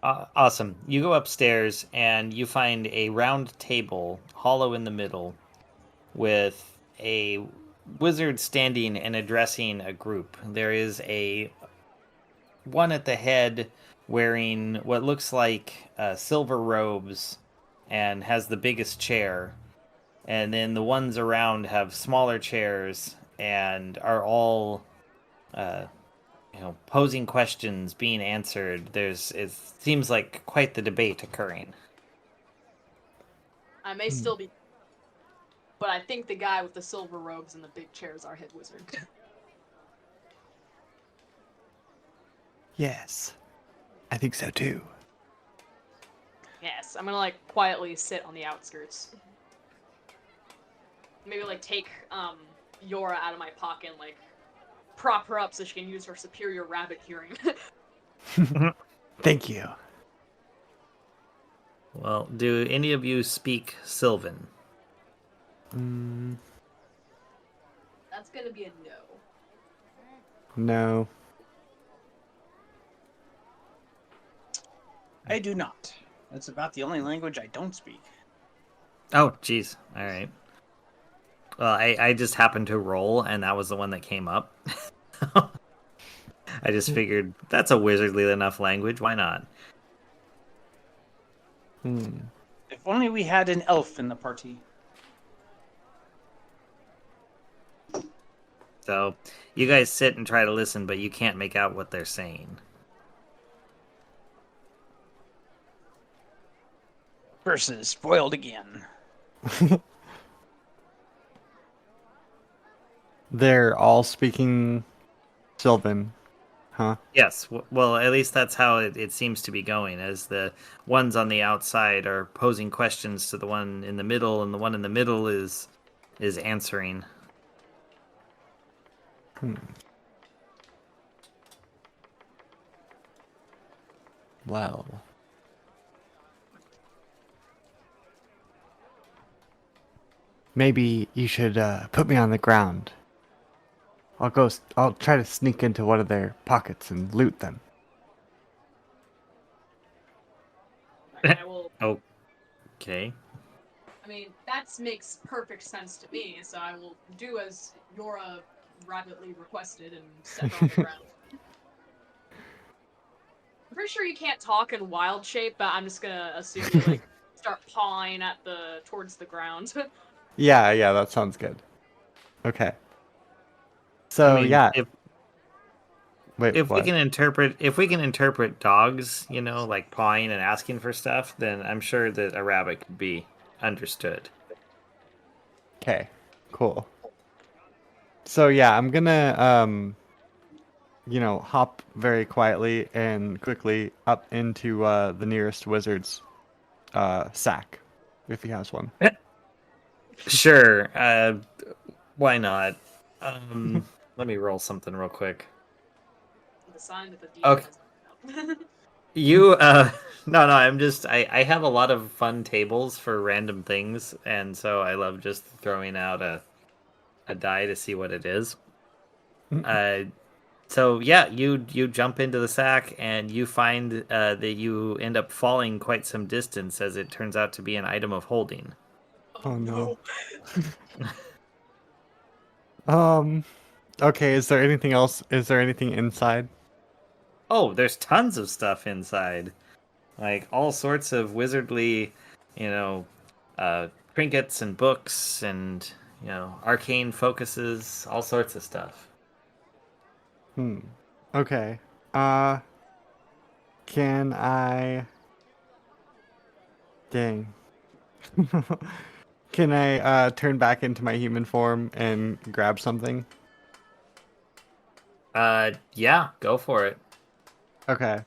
Awesome. You go upstairs and you find a round table, hollow in the middle, with a wizard standing and addressing a group. There is a one at the head wearing what looks like silver robes and has the biggest chair. And then the ones around have smaller chairs and are all posing questions being answered. It seems like quite the debate occurring. I may still be, but I think the guy with the silver robes and the big chair is our head wizard. Yes. I think so too. Yes, I'm gonna quietly sit on the outskirts. Maybe take Yora out of my pocket and prop her up so she can use her superior rabbit hearing. Thank you. Well, do any of you speak Sylvan? That's gonna be a no. No. I do not. That's about the only language I don't speak. Oh, jeez. All right. Well, I just happened to roll, and that was the one that came up. I just figured that's a wizardly enough language. Why not? If only we had an elf in the party. So, you guys sit and try to listen, but you can't make out what they're saying. Versus spoiled again. They're all speaking Sylvan, huh? Yes, well, at least that's how it seems to be going, as the ones on the outside are posing questions to the one in the middle, and the one in the middle is answering. Well. Maybe you should put me on the ground. I'll try to sneak into one of their pockets and loot them. I will. Okay. I mean, that makes perfect sense to me, so I will do as Yora rapidly requested and step on the ground. I'm pretty sure you can't talk in wild shape, but I'm just gonna assume you start pawing towards the ground. Yeah, that sounds good. Okay. So I mean, yeah. If Wait, we what? can interpret dogs, like pawing and asking for stuff, then I'm sure that a rabbit could be understood. Okay, cool. So yeah, I'm gonna hop very quietly and quickly up into the nearest wizard's sack, if he has one. Sure. Why not? Let me roll something real quick. The sign that the demon Okay. has You no, I have a lot of fun tables for random things, and so I love just throwing out a die to see what it is. So yeah, you jump into the sack and you find that you end up falling quite some distance, as it turns out to be an item of holding. Oh no. Okay, is there anything else? Is there anything inside? Oh, there's tons of stuff inside. Like all sorts of wizardly, you know, trinkets and books and, arcane focuses, all sorts of stuff. Okay. Uh, can I? Dang. Can I turn back into my human form and grab something? Yeah, go for it. Okay.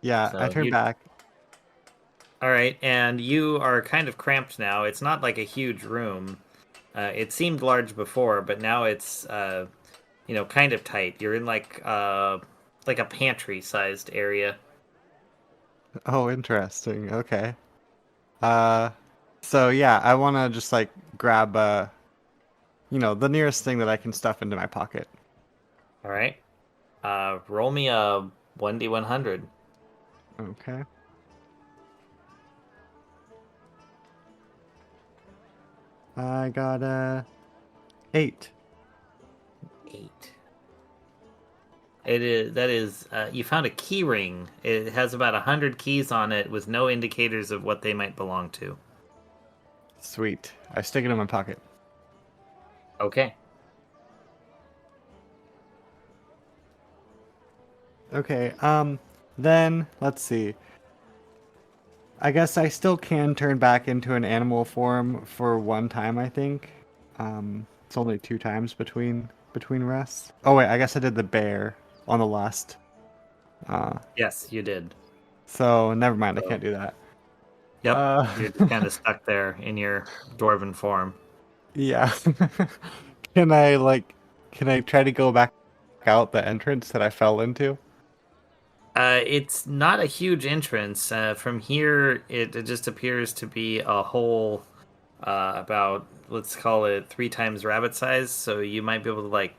Yeah, I So turn you back. All right, and you are kind of cramped now. It's not like a huge room. It seemed large before, but now it's kind of tight. You're in like a pantry-sized area. Oh, interesting. Okay. Uh, so yeah, I want to just like grab the nearest thing that I can stuff into my pocket. All right. Roll me a 1d100. Okay. I got a 8. 8. You found a key ring. It has about 100 keys on it with no indicators of what they might belong to. Sweet. I stick it in my pocket. Okay. Okay. Then let's see. I guess I still can turn back into an animal form for one time, I think. It's only 2 times between rests. Oh wait, I guess I did the bear on the last. Yes, you did. So never mind, I So, can't do that. yep. Uh, You're just kind of stuck there in your dwarven form. yeah. Can I try to go back out the entrance that I fell into? It's not a huge entrance. From here, it just appears to be a hole about, let's call it 3 times rabbit size. So you might be able to, like,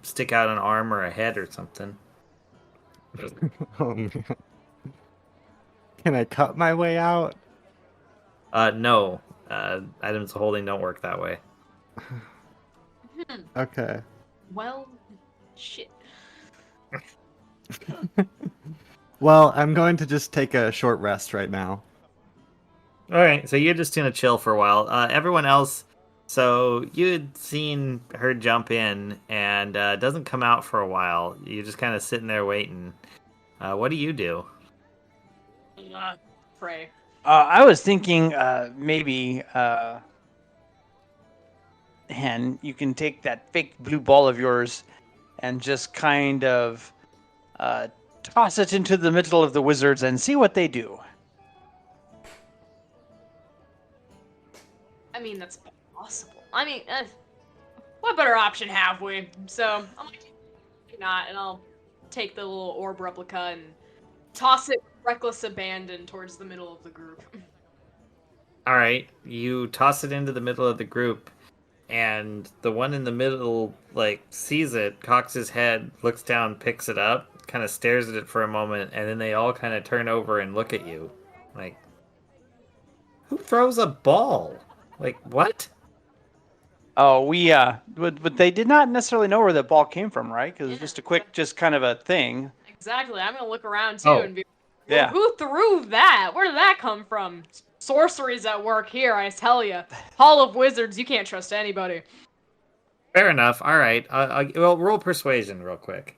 stick out an arm or a head or something. Oh man. Can I cut my way out? No. Items of holding don't work that way. Okay. Well, shit. Well, I'm going to just take a short rest right now. All right, so you're just gonna chill for a while. Everyone else, so you had seen her jump in and doesn't come out for a while. You're just kind of sitting there waiting. What do you do? Pray. I was thinking maybe, Hen, you can take that fake blue ball of yours and just kind of toss it into the middle of the wizards and see what they do. I mean, that's possible. I mean, what better option have we? So I'm like, not, and I'll take the little orb replica and toss it with reckless abandon towards the middle of the group. All right, you toss it into the middle of the group, and the one in the middle sees it, cocks his head, looks down, picks it up, kind of stares at it for a moment, and then they all kind of turn over and look at you, like, who throws a ball? Like, what? Oh, but they did not necessarily know where the ball came from, right? Because it's Yeah. just a quick, just kind of a thing. Exactly. I'm gonna look around too Oh. and be, well, Yeah. who threw that? Where did that come from? Sorcery's at work here, I tell you. Hall of Wizards, you can't trust anybody. Fair enough. All right. Well, roll persuasion real quick.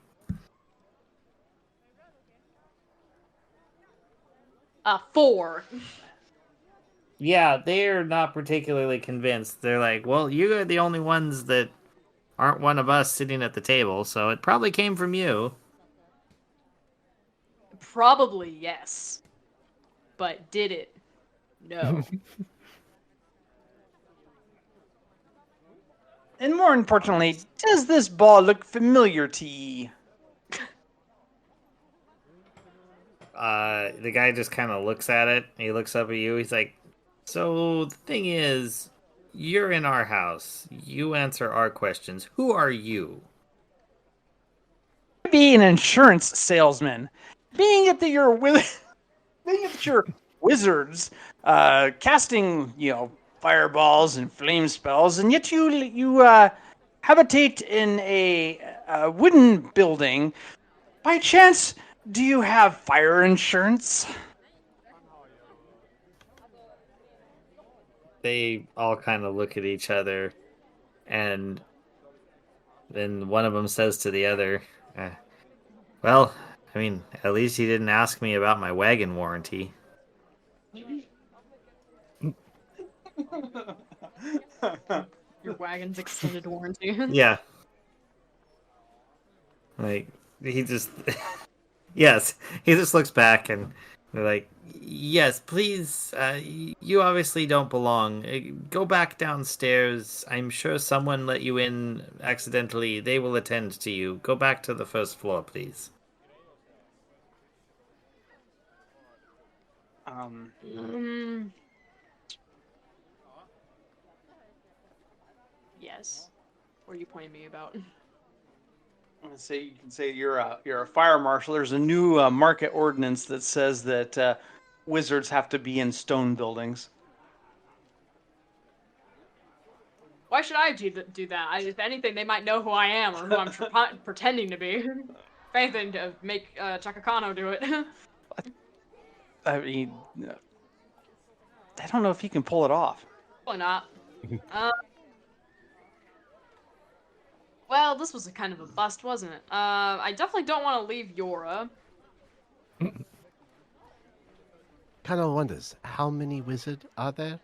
4. Yeah, they're not particularly convinced. They're like, well, you're the only ones that aren't one of us sitting at the table, so it probably came from you. Probably yes. But did it? No. And more importantly, does this ball look familiar to ye? The guy just kind of looks at it. He looks up at you. He's like, so the thing is, you're in our house. You answer our questions. Who are you? Be an insurance salesman. Being that you're wizards, casting fireballs and flame spells, and yet you habitate in a wooden building. By chance, Do you have fire insurance? They all kind of look at each other, and then one of them says to the other, "Well, I mean, at least he didn't ask me about my wagon warranty." Your wagon's extended warranty. Yeah. Like, he just. Yes, he just looks back and they're like, "Yes, please, you obviously don't belong. Go back downstairs. I'm sure someone let you in accidentally. They will attend to you. Go back to the first floor, please." Um, yes. What are you pointing me about? You can say you're a fire marshal. There's a new market ordinance that says that wizards have to be in stone buildings. Why should I do that? If anything, they might know who I am or who I'm pretending to be. If anything, to make Chakakano do it. I mean, I don't know if he can pull it off. Probably not. Well, this was a kind of a bust, wasn't it? I definitely don't want to leave Yora. Kano wonders, how many wizards are there?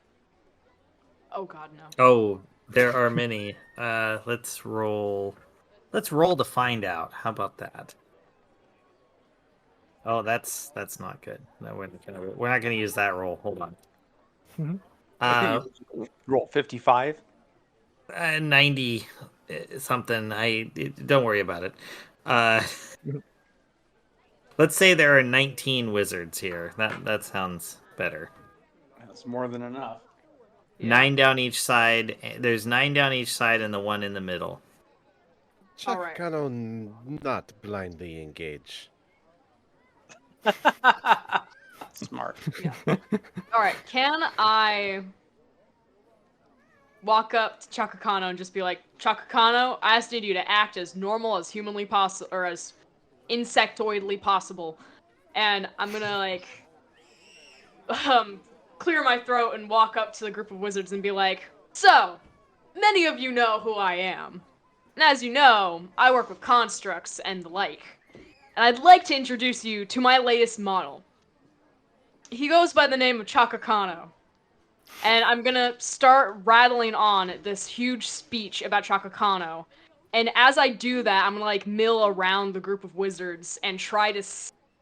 Oh God, no. Oh, there are many. Let's roll. Let's roll to find out. How about that? Oh, that's not good. No, we're not gonna use that roll. Hold on. Roll 55. 90 something. Don't worry about it. Let's say there are 19 wizards here. That sounds better. That's more than enough. Yeah. 9 down each side. There's 9 down each side and the one in the middle. All right. Kano not blindly engage. Smart. All right. Can I walk up to Chakakano and just be like, Chakakano, I just need you to act as normal, as humanly possible, or as insectoidally possible, and I'm gonna like clear my throat and walk up to the group of wizards and be like, so many of you know who I am, and as you know, I work with constructs and the like, and I'd like to introduce you to my latest model. He goes by the name of Chakakano, and I'm gonna start rattling on this huge speech about Chakakano. And as I do that, I'm gonna like mill around the group of wizards and try to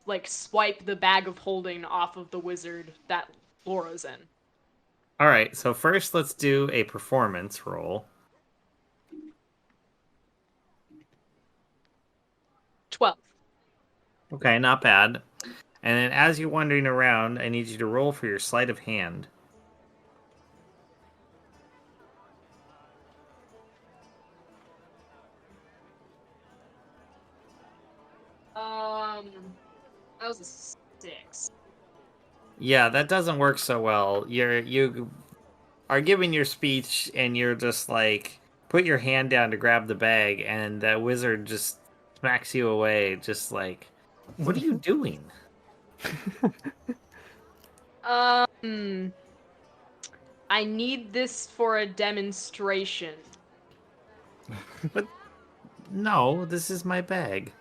like swipe the bag of holding off of the wizard that Laura's in. All right, so first let's do a performance roll. 12. Okay, not bad. And then as you're wandering around, I need you to roll for your sleight of hand. That was a 6. Yeah, that doesn't work so well. You are giving your speech, and you're just like put your hand down to grab the bag, and that wizard just smacks you away, just like, "What are you doing?" I need this for a demonstration. But no, this is my bag.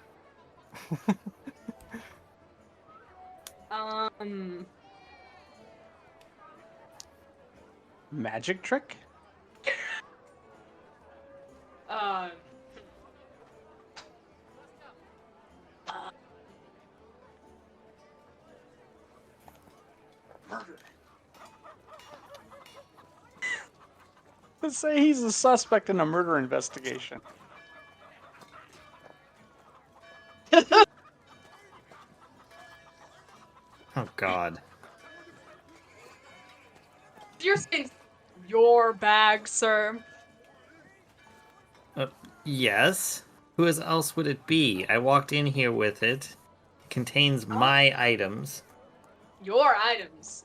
Magic trick? Let's say he's a suspect in a murder investigation. Oh God. You're saying your bag, sir? Yes. Who else would it be? I walked in here with it. It contains my items. Your items?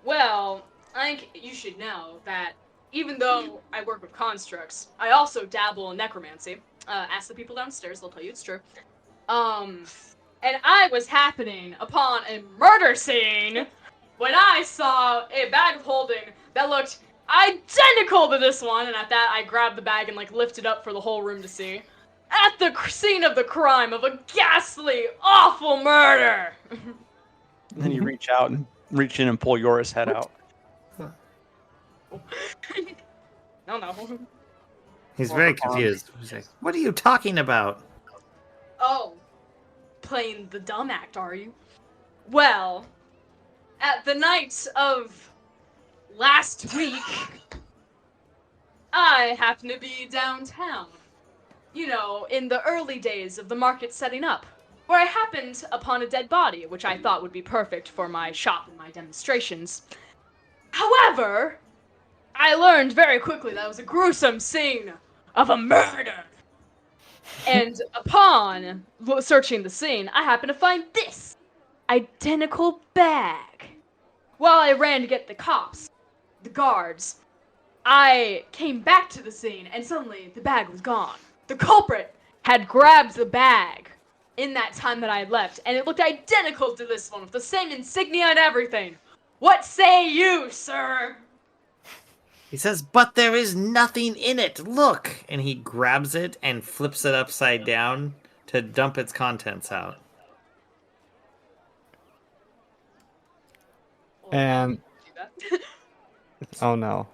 Well, I think you should know that even though I work with constructs, I also dabble in necromancy. Ask the people downstairs, they'll tell you it's true. And I was happening upon a murder scene when I saw a bag of holding that looked identical to this one, and at that I grabbed the bag and like lifted up for the whole room to see. At the scene of the crime of a ghastly, awful murder. Then you reach out and reach in and pull Yora's head out. No. He's Or very her arm. confused. He's like, "What are you talking about?" Oh, playing the dumb act, are you? Well, at the night of last week, I happened to be downtown. You know, in the early days of the market setting up, where I happened upon a dead body, which I thought would be perfect for my shop and my demonstrations. However, I learned very quickly that it was a gruesome scene of a murder. And upon searching the scene, I happened to find this identical bag. While I ran to get the cops, the guards, I came back to the scene and suddenly the bag was gone. The culprit had grabbed the bag in that time that I had left, and it looked identical to this one with the same insignia and everything. What say you, sir? He says, "But there is nothing in it. Look!" And he grabs it and flips it upside down to dump its contents out. And oh no.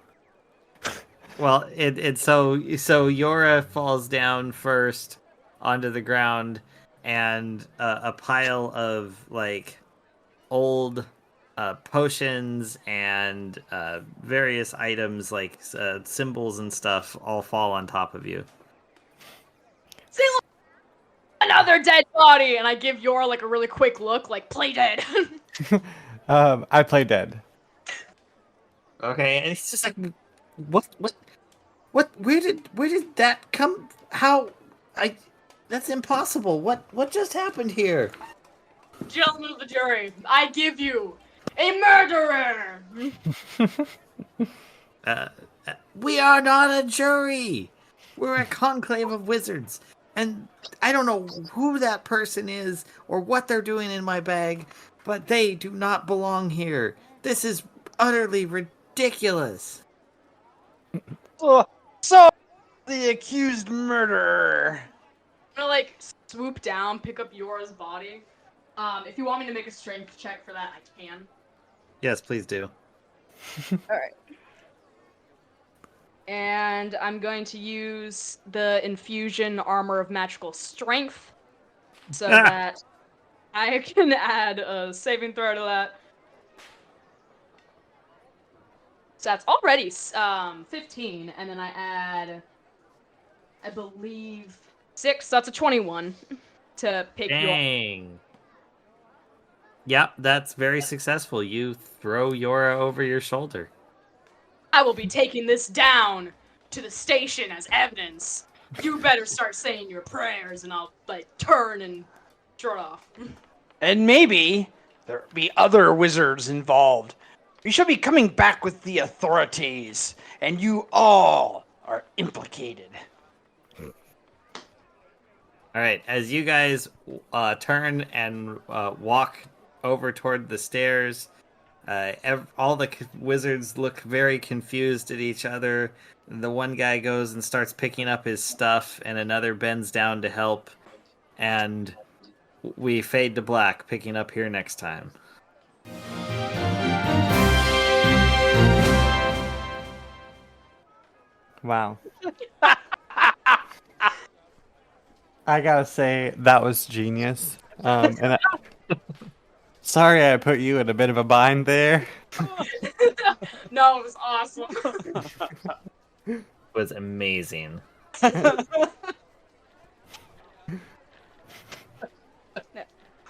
Well, so Yora falls down first onto the ground, and a pile of like old potions and various items like symbols and stuff all fall on top of you. See, look, another dead body, and I give Yora like a really quick look, like play dead. I play dead. Okay, and it's just like, what? Where did that come? How? That's impossible. What just happened here? Gentlemen of the jury, I give you a murderer. We are not a jury. We're a conclave of wizards, and I don't know who that person is or what they're doing in my bag, but they do not belong here. This is utterly ridiculous. So, the accused murderer. I'm gonna like swoop down, pick up Yora's body. If you want me to make a strength check for that, I can. Yes, please do. Alright. And I'm going to use the infusion armor of magical strength so that I can add a saving throw to that. So that's already 15, and then I add, I believe, 6. So that's a 21 to pick you up. Dang. Yep, that's very successful. You throw Yora over your shoulder. I will be taking this down to the station as evidence. You better start saying your prayers, and I'll like turn and throw it off. And maybe there be other wizards involved. We should be coming back with the authorities, and you all are implicated. All right, as you guys turn and walk over toward the stairs, all the wizards look very confused at each other. The one guy goes and starts picking up his stuff, and another bends down to help. And we fade to black, picking up here next time. Wow. I gotta say, that was genius. Sorry I put you in a bit of a bind there. No, it was awesome. It was amazing. I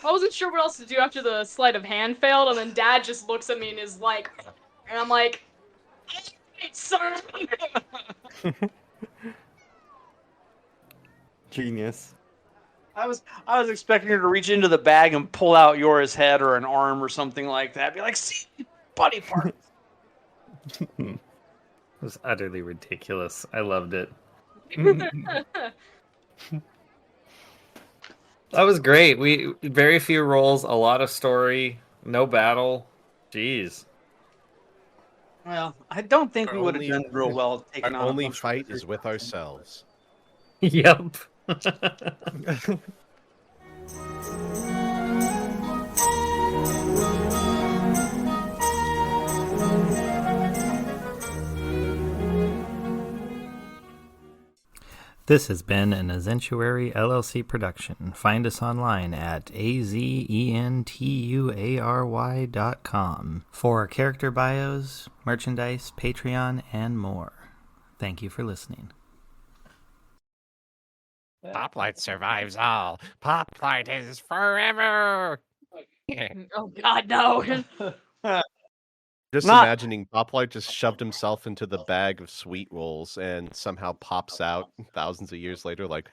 wasn't sure what else to do after the sleight of hand failed, and then Dad just looks at me and is like, and I'm like, "Alright, sir." Genius. I was expecting her to reach into the bag and pull out Yora's head or an arm or something like that. Be like, see, body parts. It was utterly ridiculous. I loved it. That was great. We very few rolls, a lot of story, no battle. Jeez. Well, I don't think Our we would have only- done real well Our taking on a only bunch of fight wizards. is with ourselves. Yep. This has been an Azentuary LLC production. Find us online at azentuary.com for character bios, merchandise, Patreon, and more. Thank you for listening. Poplight survives all. Poplight is forever. Oh God, no! Just Not- imagining Poplight just shoved himself into the bag of sweet rolls and somehow pops out thousands of years later like,